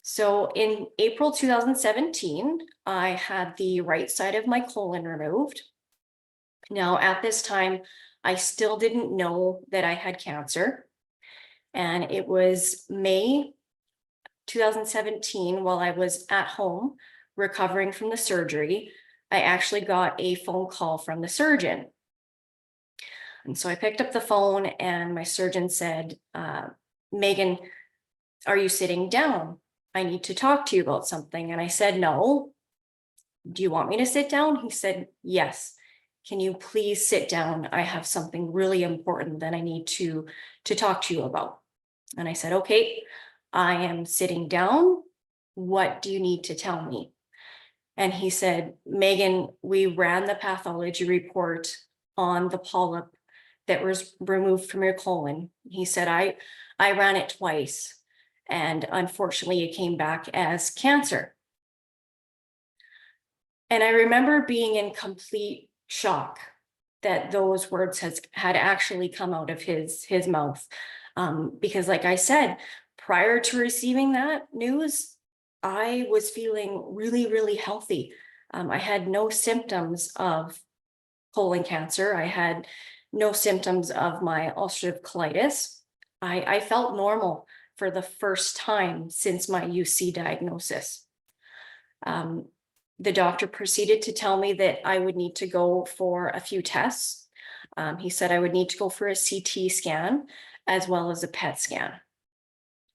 C: So in April 2017, I had the right side of my colon removed. Now, at this time, I still didn't know that I had cancer. And it was May 2017, while I was at home recovering from the surgery, I actually got a phone call from the surgeon. And so I picked up the phone, and my surgeon said, Megan, are you sitting down? I need to talk to you about something. And I said, no. Do you want me to sit down? He said, yes. Can you please sit down? I have something really important that I need to talk to you about. And I said, okay, I am sitting down. What do you need to tell me? And he said, Megan, we ran the pathology report on the polyp that was removed from your colon. He said, I ran it twice, and unfortunately it came back as cancer. And I remember being in complete shock that those words had actually come out of his mouth. Because like I said, prior to receiving that news, I was feeling really, really healthy. I had no symptoms of colon cancer. I had no symptoms of my ulcerative colitis. I felt normal for the first time since my UC diagnosis. The doctor proceeded to tell me that I would need to go for a few tests. He said I would need to go for a CT scan as well as a PET scan.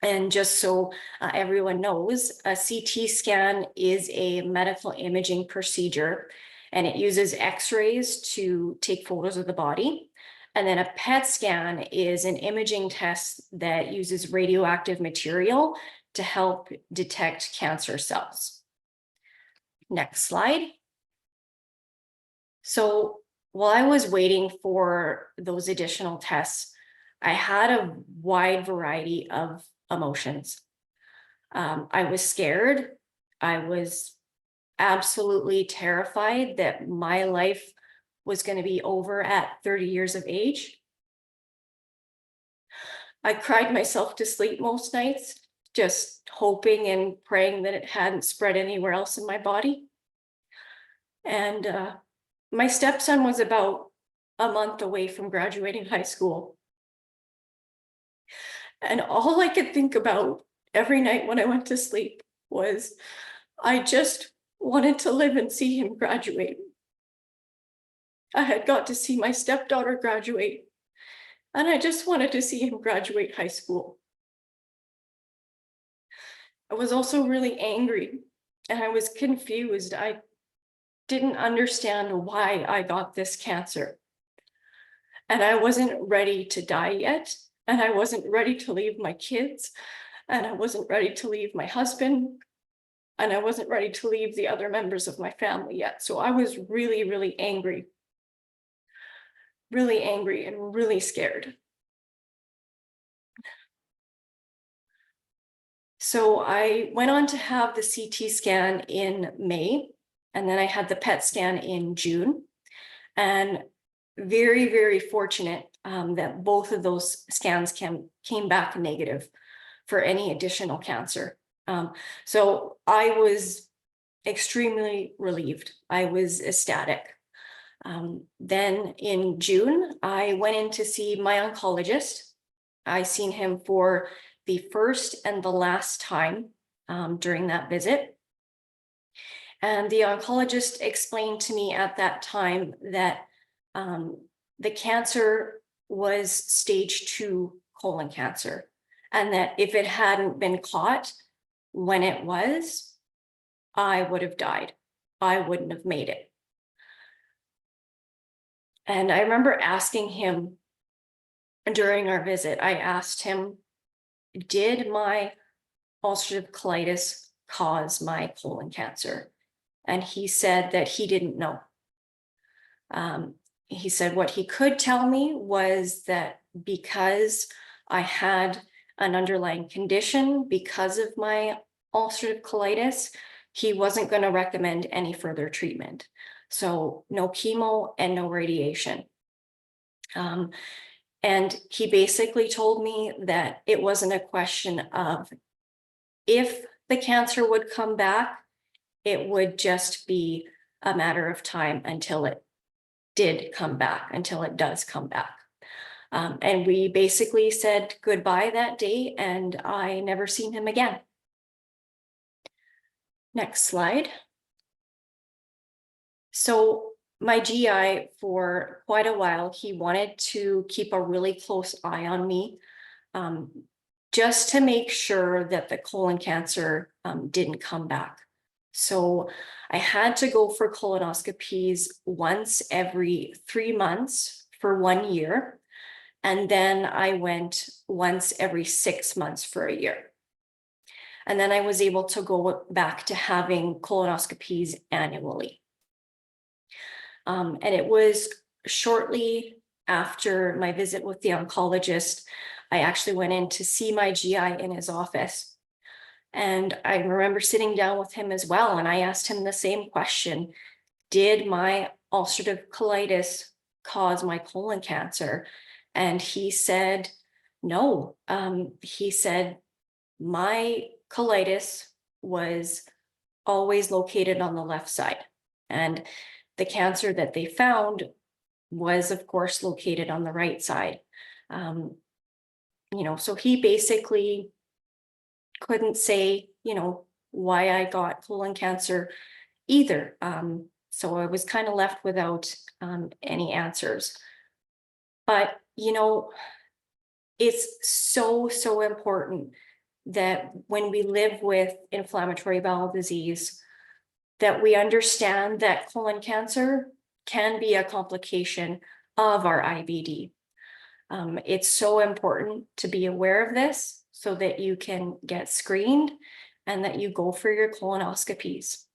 C: And just so everyone knows, a CT scan is a medical imaging procedure, and it uses X-rays to take photos of the body. And then a PET scan is an imaging test that uses radioactive material to help detect cancer cells. Next slide. So while I was waiting for those additional tests, I had a wide variety of emotions. I was scared. I was absolutely terrified that my life was going to be over at 30 years of age. I cried myself to sleep most nights, just hoping and praying that it hadn't spread anywhere else in my body. And my stepson was about a month away from graduating high school. And all I could think about every night when I went to sleep was, I just wanted to live and see him graduate. I had got to see my stepdaughter graduate, and I just wanted to see him graduate high school. I was also really angry, and I was confused. I didn't understand why I got this cancer. And I wasn't ready to die yet. And I wasn't ready to leave my kids. and I wasn't ready to leave my husband, and I wasn't ready to leave the other members of my family yet. So I was really, really angry and really scared. So I went on to have the CT scan in May, and then I had the PET scan in June. And very, very fortunate that both of those scans came back negative for any additional cancer. So I was extremely relieved. I was ecstatic. Then in June, I went in to see my oncologist. I seen him for the first and the last time during that visit. And the oncologist explained to me at that time that the cancer was stage 2 colon cancer, and that if it hadn't been caught when it was, I would have died. I wouldn't have made it. And I remember asking him during our visit, I asked him, did my ulcerative colitis cause my colon cancer? And he said that he didn't know. He said what he could tell me was that because I had an underlying condition because of my ulcerative colitis, he wasn't going to recommend any further treatment. So no chemo and no radiation. And he basically told me that it wasn't a question of if the cancer would come back, it would just be a matter of time until it did come back, until it does come back. And we basically said goodbye that day, and I never seen him again. Next slide. So my GI, for quite a while, he wanted to keep a really close eye on me, just to make sure that the colon cancer didn't come back. So I had to go for colonoscopies once every 3 months for 1 year. And then I went once every 6 months for a year. And then I was able to go back to having colonoscopies annually. And it was shortly after my visit with the oncologist, I actually went in to see my GI in his office. And I remember sitting down with him as well, and I asked him the same question. Did my ulcerative colitis cause my colon cancer? And he said, no. He said, my colitis was always located on the left side. And the cancer that they found was, of course, located on the right side. So he basically couldn't say, why I got colon cancer either. So I was kind of left without any answers. But, it's so important that when we live with inflammatory bowel disease, that we understand that colon cancer can be a complication of our IBD. It's so important to be aware of this so that you can get screened and that you go for your colonoscopies.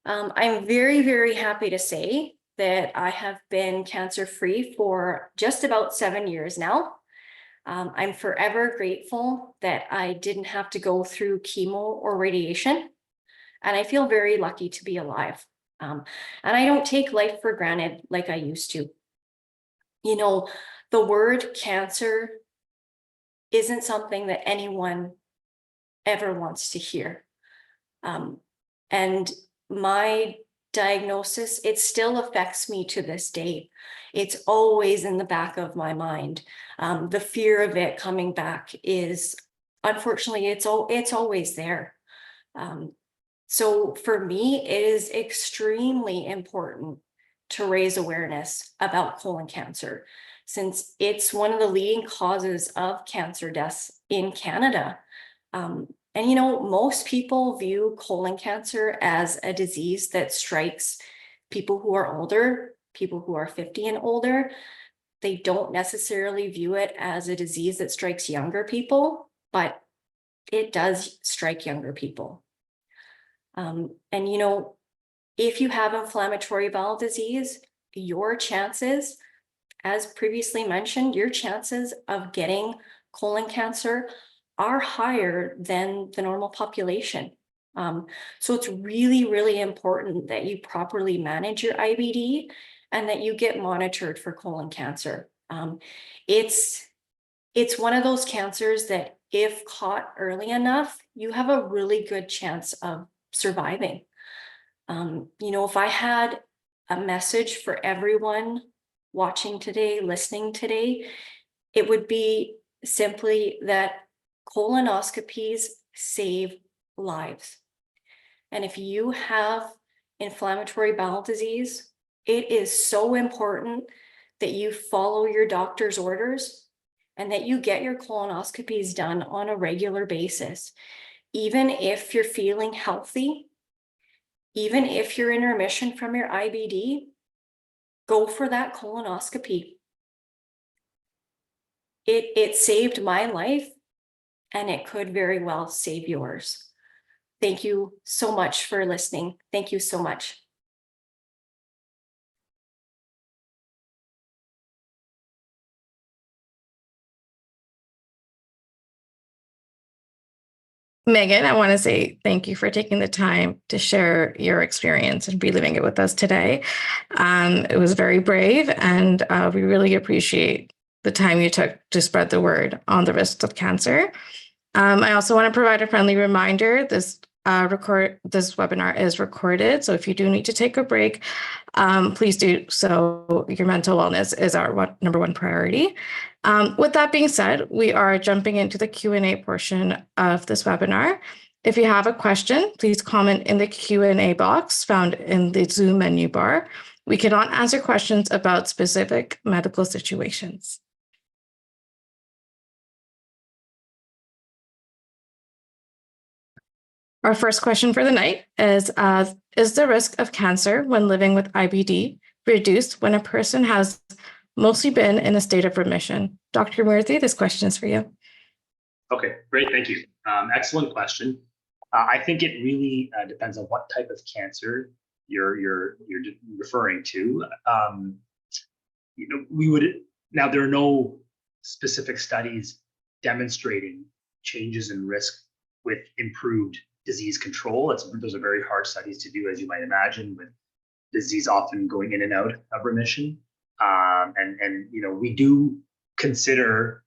C: I'm very, very happy to say that I have been cancer-free for just about 7 years now. I'm forever grateful that I didn't have to go through chemo or radiation, and I feel very lucky to be alive. And I don't take life for granted like I used to. The word cancer isn't something that anyone ever wants to hear. And my diagnosis, it still affects me to this day. It's always in the back of my mind. The fear of it coming back is, unfortunately, it's always there. So for me, it is extremely important to raise awareness about colon cancer, since it's one of the leading causes of cancer deaths in Canada. And most people view colon cancer as a disease that strikes people who are older, people who are 50 and older. They don't necessarily view it as a disease that strikes younger people. but it does strike younger people. And if you have inflammatory bowel disease, your chances, as previously mentioned, your chances of getting colon cancer are higher than the normal population. So it's really, really important that you properly manage your IBD and that you get monitored for colon cancer. It's one of those cancers that if caught early enough, you have a really good chance of surviving. If I had a message for everyone watching today, listening today, it would be simply that colonoscopies save lives. And if you have inflammatory bowel disease, it is so important that you follow your doctor's orders and that you get your colonoscopies done on a regular basis. Even if you're feeling healthy, even if you're in remission from your IBD, go for that colonoscopy. It saved my life, and it could very well save yours. Thank you so much for listening. Thank you so much.
A: Megan, I want to say thank you for taking the time to share your experience and reliving it with us today. It was very brave, and we really appreciate the time you took to spread the word on the risks of cancer. I also want to provide a friendly reminder. This webinar is recorded, so if you do need to take a break, please do so. Your mental wellness is our number one priority. With that being said, we are jumping into the Q&A portion of this webinar. If you have a question, please comment in the Q&A box found in the Zoom menu bar. We cannot answer questions about specific medical situations. Our first question for the night is the risk of cancer when living with IBD reduced when a person has mostly been in a state of remission? Dr. Murthy, this question is for you.
B: Okay, great, thank you. Excellent question. I think it really depends on what type of cancer you're referring to. Now there are no specific studies demonstrating changes in risk with improved disease control. Those are very hard studies to do, as you might imagine, with disease often going in and out of remission. We do consider,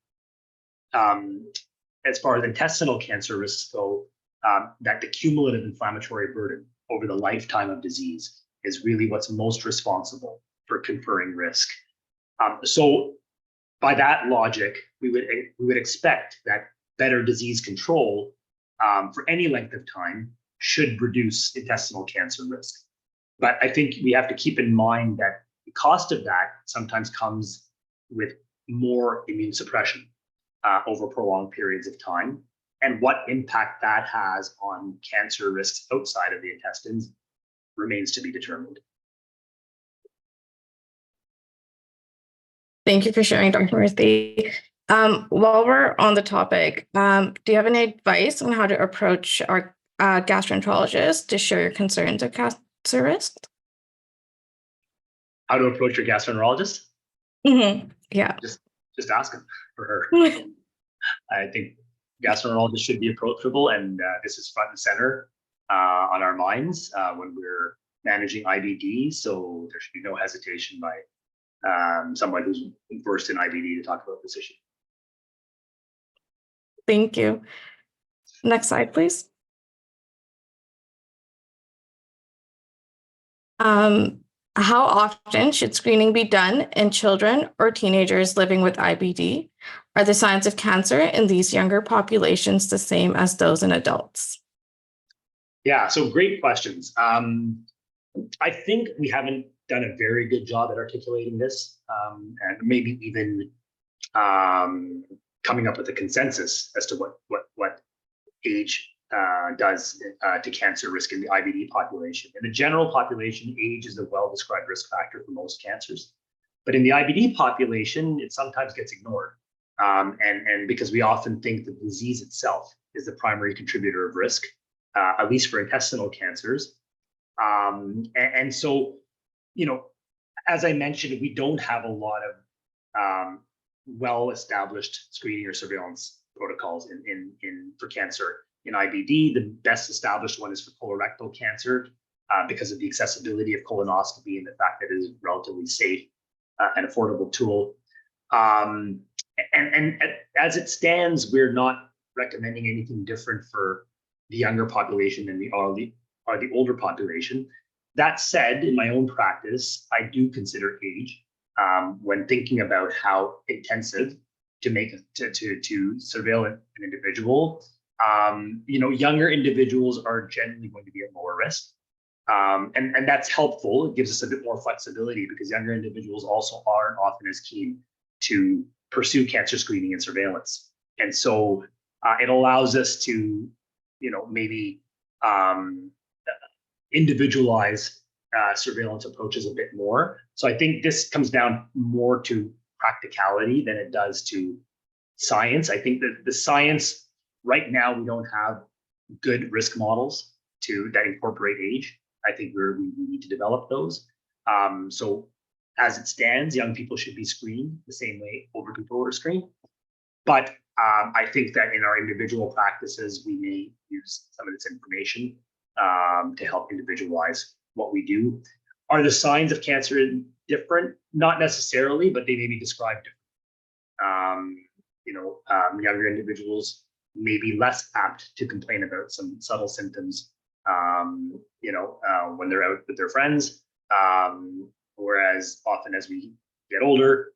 B: as far as intestinal cancer risks go, that the cumulative inflammatory burden over the lifetime of disease is really what's most responsible for conferring risk. So by that logic, we would expect that better disease control for any length of time should reduce intestinal cancer risk. But I think we have to keep in mind that the cost of that sometimes comes with more immune suppression over prolonged periods of time. And what impact that has on cancer risks outside of the intestines remains to be determined.
A: Thank you for sharing, Dr. Murthy. While we're on the topic, do you have any advice on how to approach our gastroenterologist to share your concerns of cancer risk?
B: How to approach your gastroenterologist?
A: Mm-hmm. Yeah.
B: Just ask him for her. I think gastroenterologists should be approachable, and this is front and center on our minds when we're managing IBD. So there should be no hesitation by someone who's versed in IBD to talk about this issue.
A: Thank you. Next slide, please. How often should screening be done in children or teenagers living with IBD? Are the signs of cancer in these younger populations the same as those in adults?
B: Yeah, so great questions. I think we haven't done a very good job at articulating this, and maybe even coming up with a consensus as to what age does to cancer risk in the IBD population. In the general population, age is a well-described risk factor for most cancers. But in the IBD population, it sometimes gets ignored. And because we often think the disease itself is the primary contributor of risk, at least for intestinal cancers. And so, as I mentioned, we don't have a lot of well-established screening or surveillance protocols for cancer in IBD. The best established one is for colorectal cancer because of the accessibility of colonoscopy and the fact that it is a relatively safe and affordable tool. And as it stands, we're not recommending anything different for the younger population than the older population. That said, in my own practice, I do consider age when thinking about how intensive to surveil an individual. Younger individuals are generally going to be at lower risk. And that's helpful. It gives us a bit more flexibility because younger individuals also aren't often as keen to pursue cancer screening and surveillance. And so it allows us to, maybe individualize surveillance approaches a bit more. So I think this comes down more to practicality than it does to science. I think that the science right now, we don't have good risk models that incorporate age. I think we need to develop those. So as it stands, young people should be screened the same way older people are screened. But I think that in our individual practices, we may use some of this information to help individualize what we do. Are the signs of cancer different? Not necessarily, but they may be described differently. Younger individuals may be less apt to complain about some subtle symptoms, when they're out with their friends. Whereas often as we get older,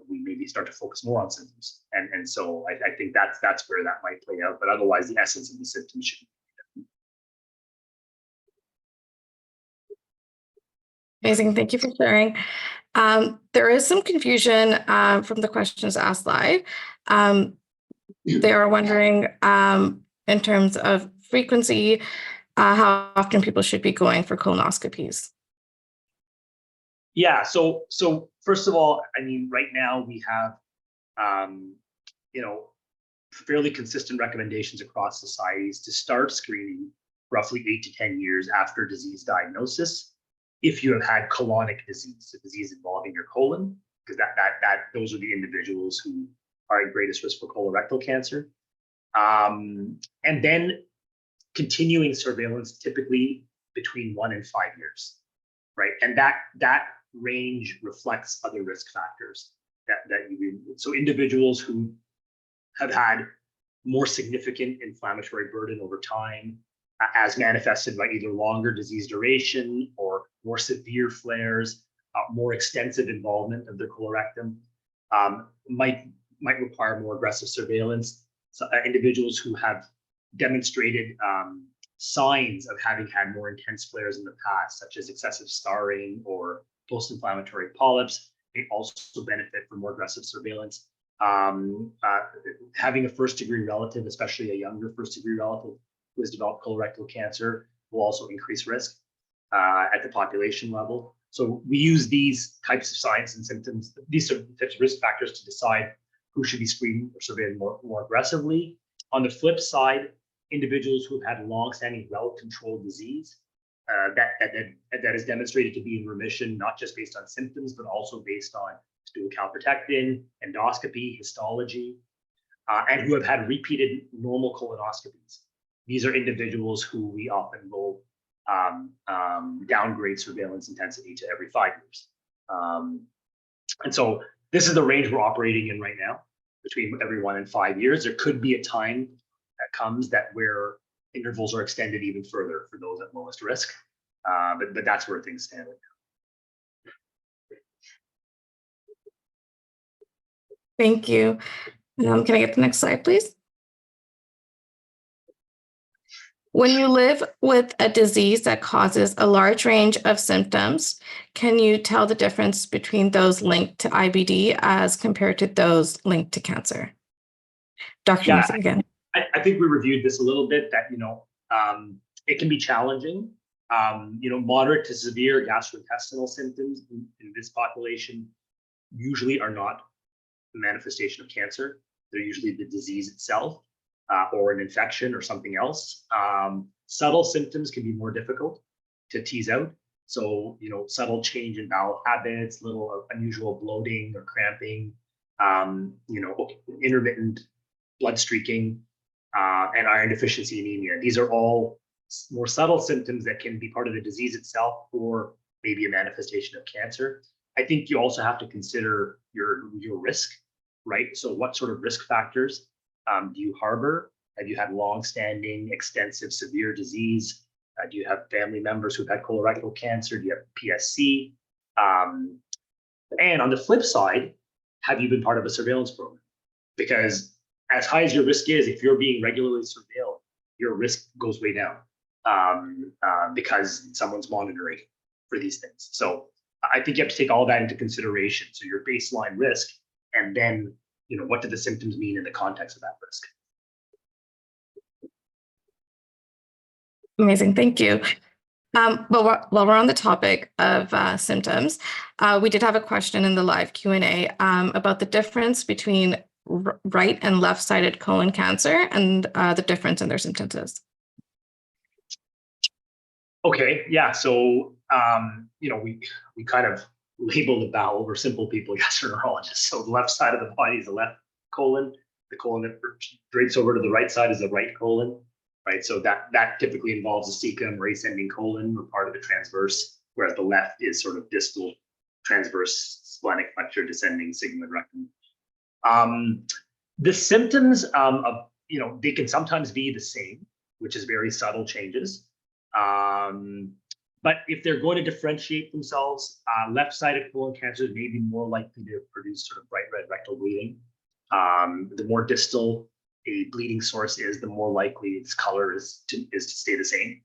B: we maybe start to focus more on symptoms. And so I think that's where that might play out. But otherwise, the essence of the symptoms should be.
A: Amazing. Thank you for sharing. There is some confusion from the questions asked live. They are wondering in terms of frequency, how often people should be going for colonoscopies.
B: Yeah. So first of all, I mean, right now we have, fairly consistent recommendations across societies to start screening roughly 8 to 10 years after disease diagnosis. If you have had colonic disease, a disease involving your colon, because those are the individuals who are at greatest risk for colorectal cancer. And then continuing surveillance typically between 1 and 5 years, right? And that range reflects other risk factors so individuals who have had more significant inflammatory burden over time, as manifested by either longer disease duration or more severe flares, more extensive involvement of the colorectum, might require more aggressive surveillance. So, individuals who have demonstrated signs of having had more intense flares in the past, such as excessive scarring or post-inflammatory polyps, may also benefit from more aggressive surveillance. Having a first-degree relative, especially a younger first-degree relative who has developed colorectal cancer, will also increase risk at the population level. So we use these types of signs and symptoms, these types of risk factors to decide who should be screened or surveilled more aggressively. On the flip side, individuals who've had long-standing well-controlled disease that is demonstrated to be in remission, not just based on symptoms, but also based on stool calprotectin, endoscopy, histology, and who have had repeated normal colonoscopies. These are individuals who we often will downgrade surveillance intensity to every 5 years. And so this is the range we're operating in right now, between every 1 and 5 years. There could be a time that comes where intervals are extended even further for those at lowest risk, but that's where things stand right now.
A: Thank you. Can I get the next slide, please? When you live with a disease that causes a large range of symptoms, can you tell the difference between those linked to IBD as compared to those linked to cancer? Dr. Mason again.
B: I think we reviewed this a little bit, that, it can be challenging. Moderate to severe gastrointestinal symptoms in this population usually are not manifestation of cancer. They're usually the disease itself or an infection or something else. Subtle symptoms can be more difficult to tease out. So, subtle change in bowel habits, little unusual bloating or cramping, intermittent blood streaking, and iron deficiency anemia. These are all more subtle symptoms that can be part of the disease itself or maybe a manifestation of cancer. I think you also have to consider your risk, right? So what sort of risk factors do you harbor? Have you had long-standing, extensive, severe disease? Do you have family members who've had colorectal cancer? Do you have PSC? And on the flip side, have you been part of a surveillance program? Because as high as your risk is, if you're being regularly surveilled, your risk goes way down because someone's monitoring for these things. So I think you have to take all that into consideration. So your baseline risk, and then what do the symptoms mean in the context of that risk?
A: Amazing, thank you. But while we're on the topic of symptoms, we did have a question in the live Q&A about the difference between right and left-sided colon cancer and the difference in their symptoms.
B: Okay, yeah. So we kind of label the bowel. We're simple people, gastroenterologists. So the left side of the body is the left colon. The colon that drapes over to the right side is the right colon. Right, so that typically involves the cecum or ascending colon or part of the transverse, whereas the left is sort of distal transverse splenic flexure descending sigmoid rectum. The symptoms of they can sometimes be the same, which is very subtle changes. But if they're going to differentiate themselves, left-sided colon cancers may be more likely to produce sort of bright red rectal bleeding. The more distal a bleeding source is, the more likely its color is to stay the same.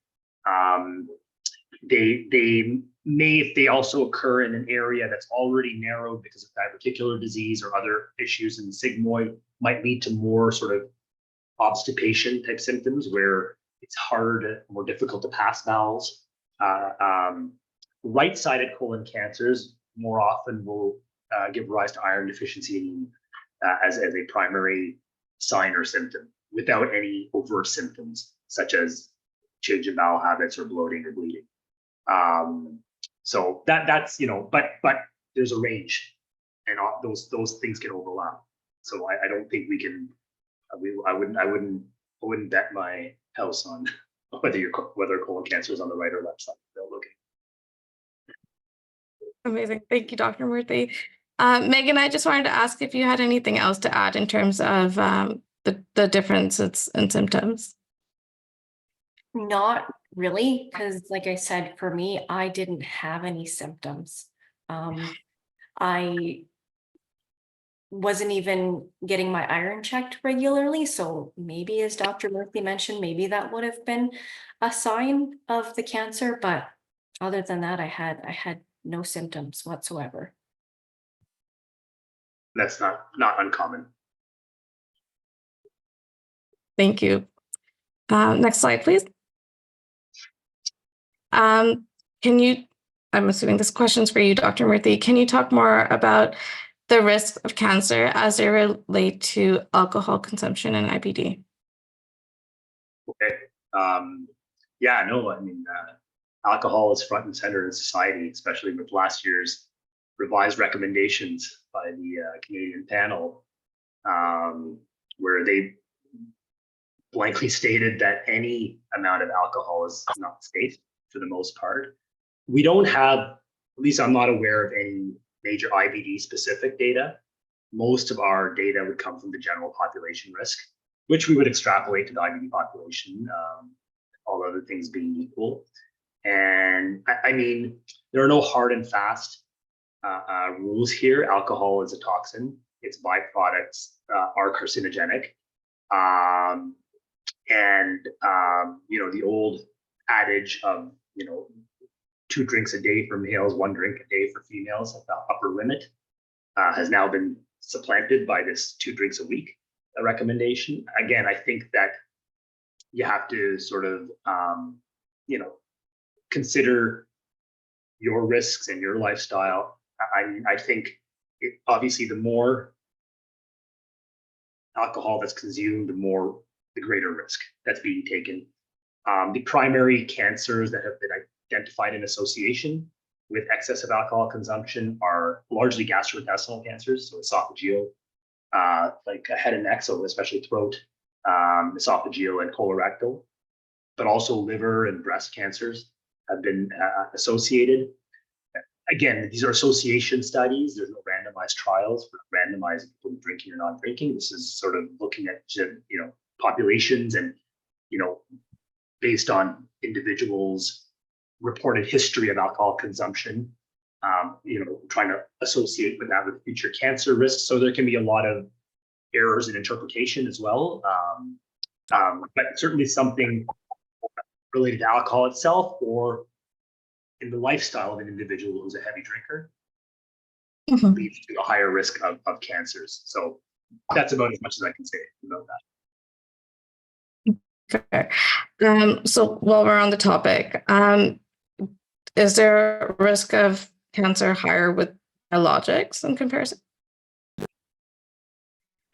B: They may, if they also occur in an area that's already narrowed because of diverticular disease or other issues in the sigmoid, might lead to more sort of obstipation type symptoms where it's harder, more difficult to pass bowels. Right-sided colon cancers more often will give rise to iron deficiency anemia as a primary sign or symptom without any overt symptoms such as change in bowel habits or bloating or bleeding. So that's but there's a range, and all those things can overlap. So I don't think we can. I wouldn't bet my house on whether colon cancer is on the right or left side. They'll look.
A: Amazing, thank you, Dr. Murthy. Megan, I just wanted to ask if you had anything else to add in terms of the differences in symptoms.
C: Not really, because like I said, for me, I didn't have any symptoms. I wasn't even getting my iron checked regularly. So maybe, as Dr. Murthy mentioned, maybe that would have been a sign of the cancer. But other than that, I had no symptoms whatsoever.
B: That's not uncommon.
A: Thank you. Next slide, please. I'm assuming this question's for you, Dr. Murthy. Can you talk more about the risks of cancer as they relate to alcohol consumption and IBD?
B: Okay. Yeah, no, I mean, alcohol is front and center in society, especially with last year's revised recommendations by the Canadian panel, where they blankly stated that any amount of alcohol is not safe for the most part. We don't have, at least I'm not aware of any major IBD specific data. Most of our data would come from the general population risk, which we would extrapolate to the IBD population, all other things being equal. And I mean, there are no hard and fast rules here. Alcohol is a toxin. Its byproducts are carcinogenic. The old adage of, 2 drinks a day for males, 1 drink a day for females at the upper limit has now been supplanted by this 2 drinks a week recommendation. Again, I think that you have to sort of, consider your risks and your lifestyle. I think obviously the more alcohol that's consumed, the greater risk that's being taken. The primary cancers that have been identified in association with excessive alcohol consumption are largely gastrointestinal cancers, so esophageal, like head and neck, so especially throat, esophageal and colorectal, but also liver and breast cancers have been associated. Again, these are association studies. There's no randomized trials for randomizing people drinking or not drinking. This is sort of looking at, populations and, based on individuals' reported history of alcohol consumption, trying to associate with that with future cancer risks. So there can be a lot of errors in interpretation as well. But certainly something related to alcohol itself or in the lifestyle of an individual who's a heavy drinker leads to a higher risk of cancers. So that's about as much as I can say about that.
A: Okay. So while we're on the topic, is there a risk of cancer higher with biologics in comparison?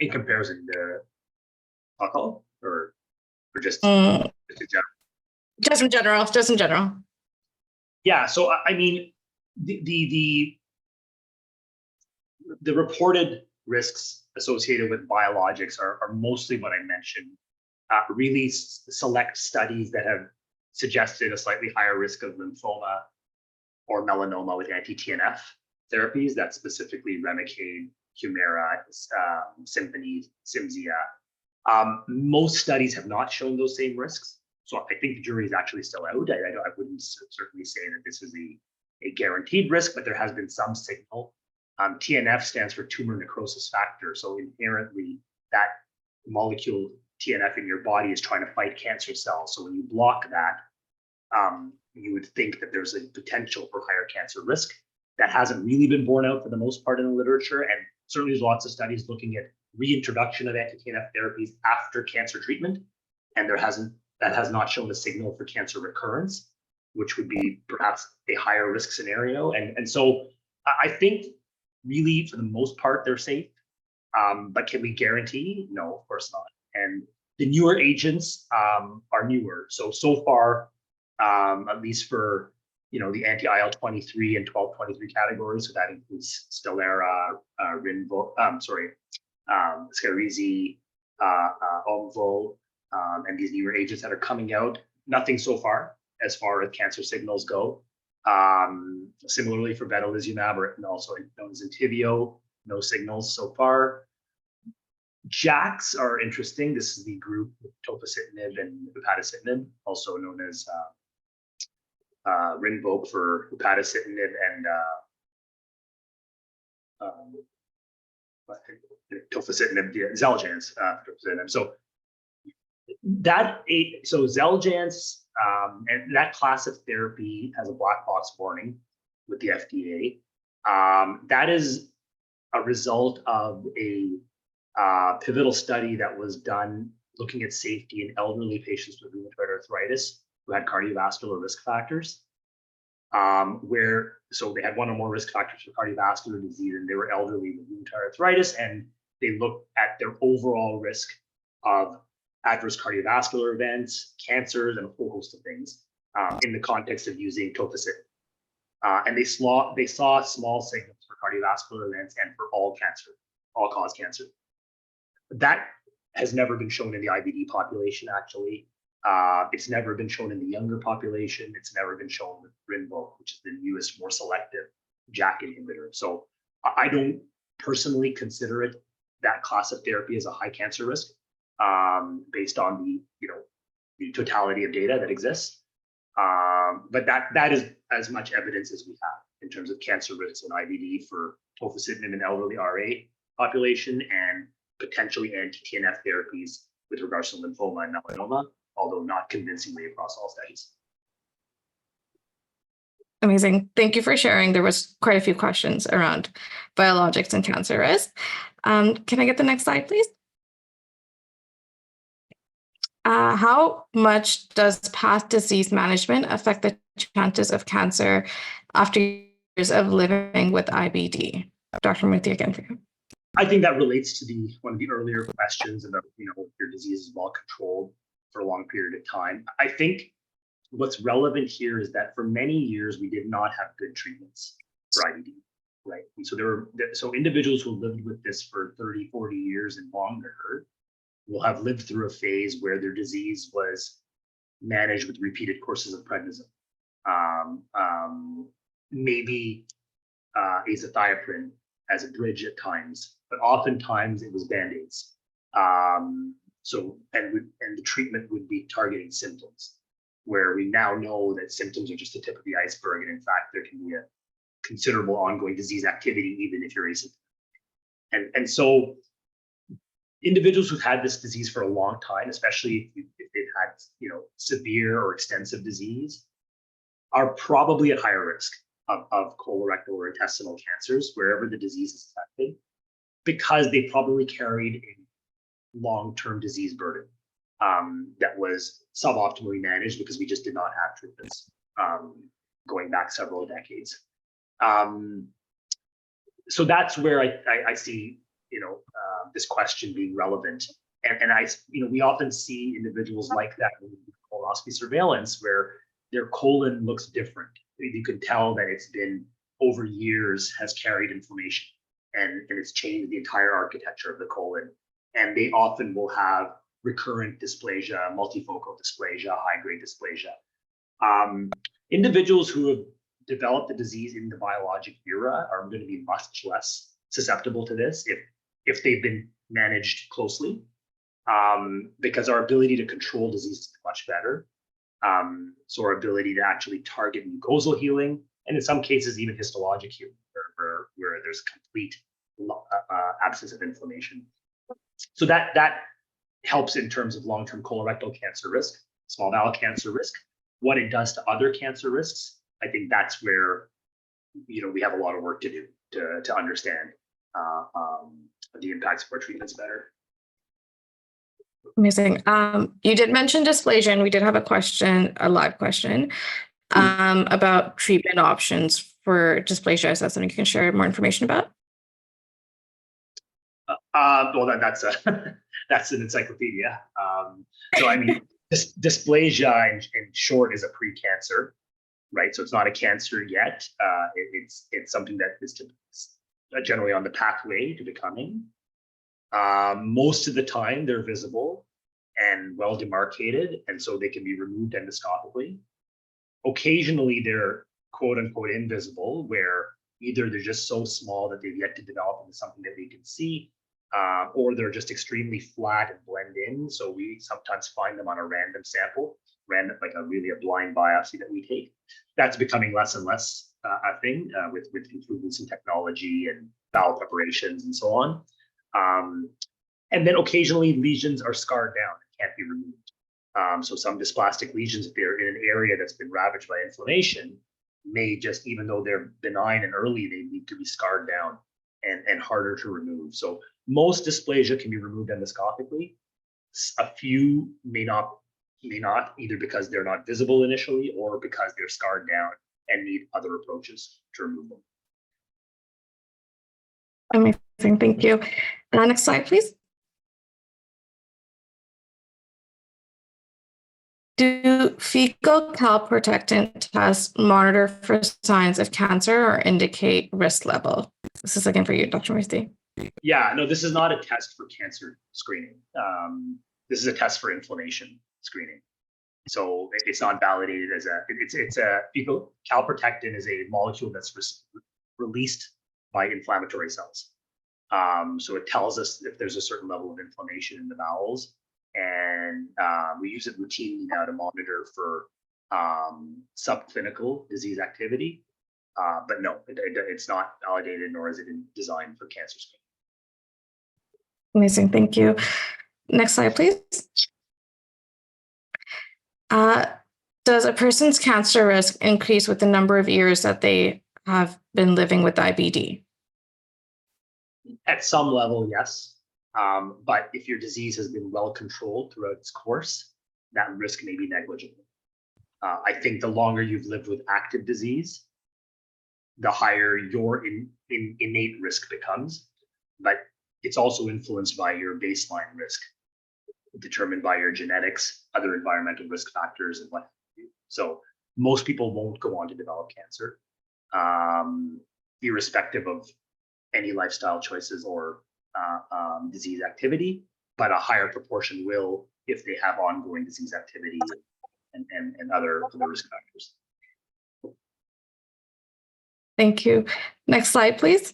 B: In comparison to alcohol or just,
A: Mm,
B: just in general?
A: just in general.
B: Yeah, so I mean, the reported risks associated with biologics are mostly what I mentioned. Really select studies that have suggested a slightly higher risk of lymphoma or melanoma with anti-TNF therapies. That's specifically Remicade, Humira, Symphony, Cimzia. Most studies have not shown those same risks. So I think the jury is actually still out. I wouldn't certainly say that this is a guaranteed risk, but there has been some signal. TNF stands for tumor necrosis factor. So inherently that molecule TNF in your body is trying to fight cancer cells. So when you block that, you would think that there's a potential for higher cancer risk. That hasn't really been borne out for the most part in the literature. And certainly there's lots of studies looking at reintroduction of anti-TNF therapies after cancer treatment. And that has not shown a signal for cancer recurrence, which would be perhaps a higher risk scenario. And so I think really for the most part, they're safe. But can we guarantee? No, of course not. And the newer agents are newer. So far, at least for the anti-IL-23 and 12/23 categories, so that includes Stelara, Skyrizi, Omvo, and these newer agents that are coming out. Nothing so far as cancer signals go. Similarly for vedolizumab, or also known as Entyvio, no signals so far. JAKs are interesting. This is the group with tofacitinib and upadacitinib, also known as Rinvoq for upadacitinib and tofacitinib, Xeljanz for tofacitinib. So Xeljanz and that class of therapy has a black box warning with the FDA. That is a result of a pivotal study that was done looking at safety in elderly patients with rheumatoid arthritis who had cardiovascular risk factors, so they had one or more risk factors for cardiovascular disease, and they were elderly with rheumatoid arthritis, and they looked at their overall risk of adverse cardiovascular events, cancers, and a whole host of things in the context of using tofacitinib. And they saw small signals for cardiovascular events and for all-cause cancer. That has never been shown in the IBD population, actually. It's never been shown in the younger population. It's never been shown with Rinvoq, which is the newest, more selective JAK inhibitor. So I don't personally consider it that class of therapy as a high cancer risk, based on the totality of data that exists. But that is as much evidence as we have in terms of cancer risks in IBD for tofacitinib in elderly RA population and potentially anti-TNF therapies with regards to lymphoma and melanoma, although not convincingly across all studies.
A: Amazing. Thank you for sharing. There was quite a few questions around biologics and cancer risk. Can I get the next slide, please? How much does past disease management affect the chances of cancer after years of living with IBD? Dr. Murthy, again for you.
B: I think that relates to one of the earlier questions about, if your disease is well controlled for a long period of time. I think what's relevant here is that for many years, we did not have good treatments for IBD, right? And so individuals who lived with this for 30, 40 years and longer will have lived through a phase where their disease was managed with repeated courses of prednisone. Maybe azathioprine as a bridge at times, but oftentimes it was Band-Aids. And the treatment would be targeting symptoms, where we now know that symptoms are just the tip of the iceberg, and in fact, there can be a considerable ongoing disease activity even if you're asymptomatic. And so individuals who've had this disease for a long time, especially if they've had severe or extensive disease, are probably at higher risk of colorectal or intestinal cancers wherever the disease is affected, because they probably carried a long-term disease burden that was suboptimally managed because we just did not have treatments going back several decades. So that's where I see this question being relevant, and we often see individuals like that in colonoscopy surveillance where their colon looks different. You can tell that it's been over years, has carried inflammation, and it's changed the entire architecture of the colon. And they often will have recurrent dysplasia, multifocal dysplasia, high-grade dysplasia. Individuals who have developed the disease in the biologic era are going to be much less susceptible to this if they've been managed closely, because our ability to control disease is much better. So our ability to actually target mucosal healing, and in some cases even histologic healing, where there's complete absence of inflammation. So that helps in terms of long-term colorectal cancer risk, small bowel cancer risk. What it does to other cancer risks, I think that's where we have a lot of work to do to understand the impacts of our treatments better.
A: Amazing. You did mention dysplasia, and we did have a live question about treatment options for dysplasia. Is that something you can share more information about?
B: Well, that's that's an encyclopedia. So I mean, dysplasia in short is a pre-cancer, right? So it's not a cancer yet. It's something that is generally on the pathway to becoming. Most of the time they're visible and well demarcated, and so they can be removed endoscopically. Occasionally they're quote unquote invisible, where either they're just so small that they've yet to develop into something that we can see, or they're just extremely flat and blend in. So we sometimes find them on a random sample, like a blind biopsy that we take. That's becoming less and less a thing with improvements in technology and bowel preparations and so on. And then occasionally lesions are scarred down and can't be removed. So some dysplastic lesions, if they're in an area that's been ravaged by inflammation, may just, even though they're benign and early, they need to be scarred down and harder to remove. So most dysplasia can be removed endoscopically. A few may not, either because they're not visible initially or because they're scarred down and need other approaches to remove them.
A: Amazing, thank you. Next slide, please. Do fecal calprotectant tests monitor for signs of cancer or indicate risk level? This is again for you, Dr. Murthy.
B: Yeah, no, this is not a test for cancer screening. This is a test for inflammation screening. So it's not validated as it's a fecal calprotectin is a molecule that's released by inflammatory cells. So it tells us if there's a certain level of inflammation in the bowels, and we use it routinely now to monitor for subclinical disease activity. But no, it's not validated, nor is it designed for cancer screening.
A: Amazing, thank you. Next slide, please. Does a person's cancer risk increase with the number of years that they have been living with IBD?
B: At some level, yes. But if your disease has been well controlled throughout its course, that risk may be negligible. I think the longer you've lived with active disease, the higher your innate risk becomes. But it's also influenced by your baseline risk, determined by your genetics, other environmental risk factors, and what have you. So most people won't go on to develop cancer, irrespective of any lifestyle choices or disease activity, but a higher proportion will if they have ongoing disease activity and other risk factors.
A: Thank you. Next slide, please.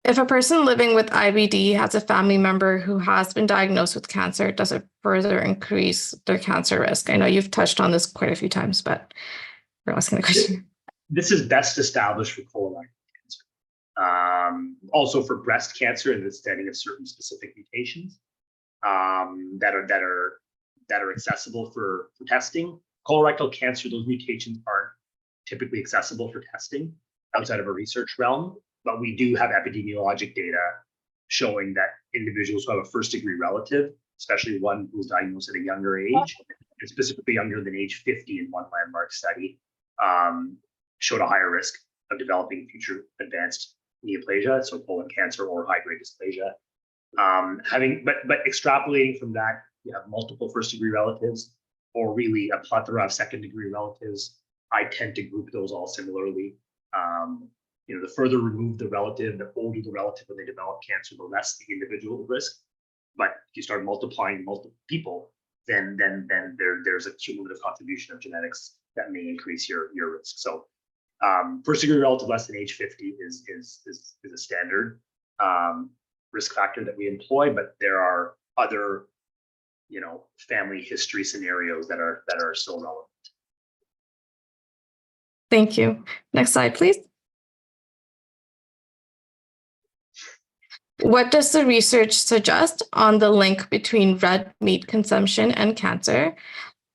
A: If a person living with IBD has a family member who has been diagnosed with cancer, does it further increase their cancer risk? I know you've touched on this quite a few times, but we're asking the question.
B: This is best established for colorectal cancer. Also for breast cancer in the setting of certain specific mutations that are accessible for testing. Colorectal cancer, those mutations aren't typically accessible for testing outside of a research realm, but we do have epidemiologic data showing that individuals who have a first-degree relative, especially one who was diagnosed at a younger age, and specifically younger than age 50 in one landmark study, showed a higher risk of developing future advanced neoplasia, so colon cancer or high-grade dysplasia. But extrapolating from that, you have multiple first-degree relatives, or really a plethora of second-degree relatives. I tend to group those all similarly. The further removed the relative, the older the relative when they develop cancer, the less the individual risk. But if you start multiplying multiple people, then there's a cumulative contribution of genetics that may increase your risk. So first-degree relative less than age 50 is a standard risk factor that we employ, but there are other family history scenarios that are still relevant.
A: Thank you. Next slide, please. What does the research suggest on the link between red meat consumption and cancer?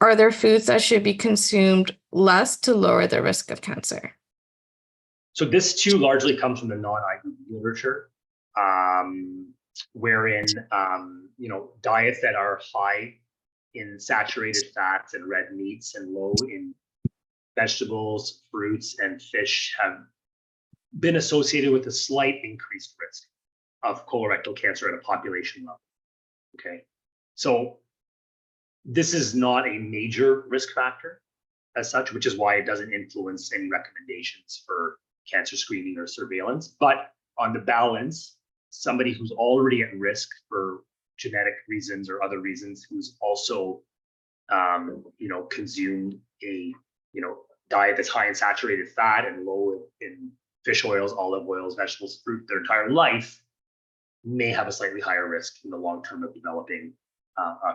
A: Are there foods that should be consumed less to lower the risk of cancer?
B: So this too largely comes from the non-IBD literature, wherein diets that are high in saturated fats and red meats and low in vegetables, fruits, and fish have been associated with a slight increased risk of colorectal cancer at a population level. Okay, so this is not a major risk factor as such, which is why it doesn't influence any recommendations for cancer screening or surveillance. But on the balance, somebody who's already at risk for genetic reasons or other reasons, who's also consumed a diet that's high in saturated fat and low in fish oils, olive oils, vegetables, fruit their entire life, may have a slightly higher risk in the long term of developing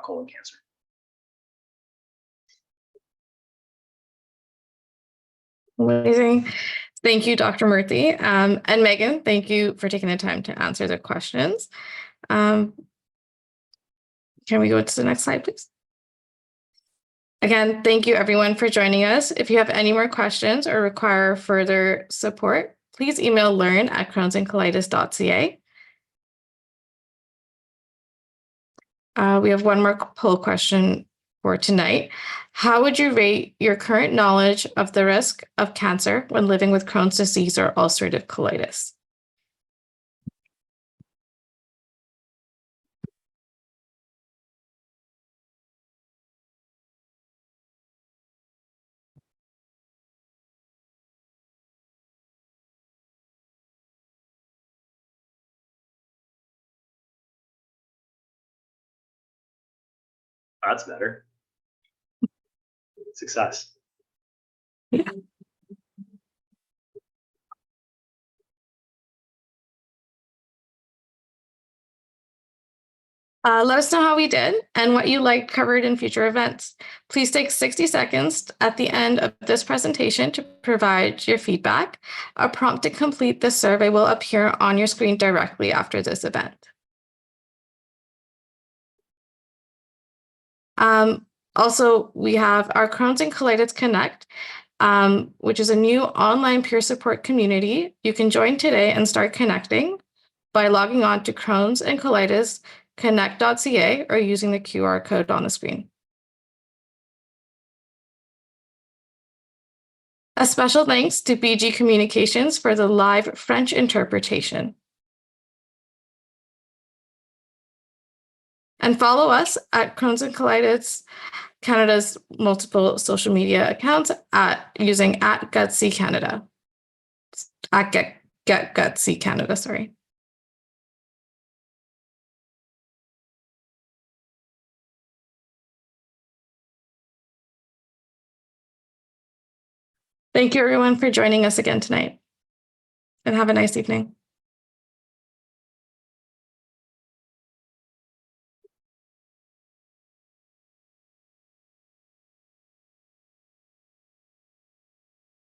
B: colon cancer.
A: Amazing. Thank you, Dr. Murthy. And Megan, thank you for taking the time to answer the questions. Can we go to the next slide, please? Again, thank you everyone for joining us. If you have any more questions or require further support, please email learn@crohnsandcolitis.ca. We have one more poll question for tonight. How would you rate your current knowledge of the risk of cancer when living with Crohn's disease or ulcerative colitis?
B: That's better. Success.
A: Yeah. Let us know how we did and what you liked covered in future events. Please take 60 seconds at the end of this presentation to provide your feedback. A prompt to complete the survey will appear on your screen directly after this event. Also, we have our Crohn's and Colitis Connect, which is a new online peer support community. You can join today and start connecting by logging on to crohnsandcolitis.ca or using the QR code on the screen. A special thanks to BG Communications for the live French interpretation. And follow us at Crohn's and Colitis Canada's multiple social media accounts using @Gutsy Canada. Get Gutsy Canada, sorry. Thank you everyone for joining us again tonight. And have a nice evening.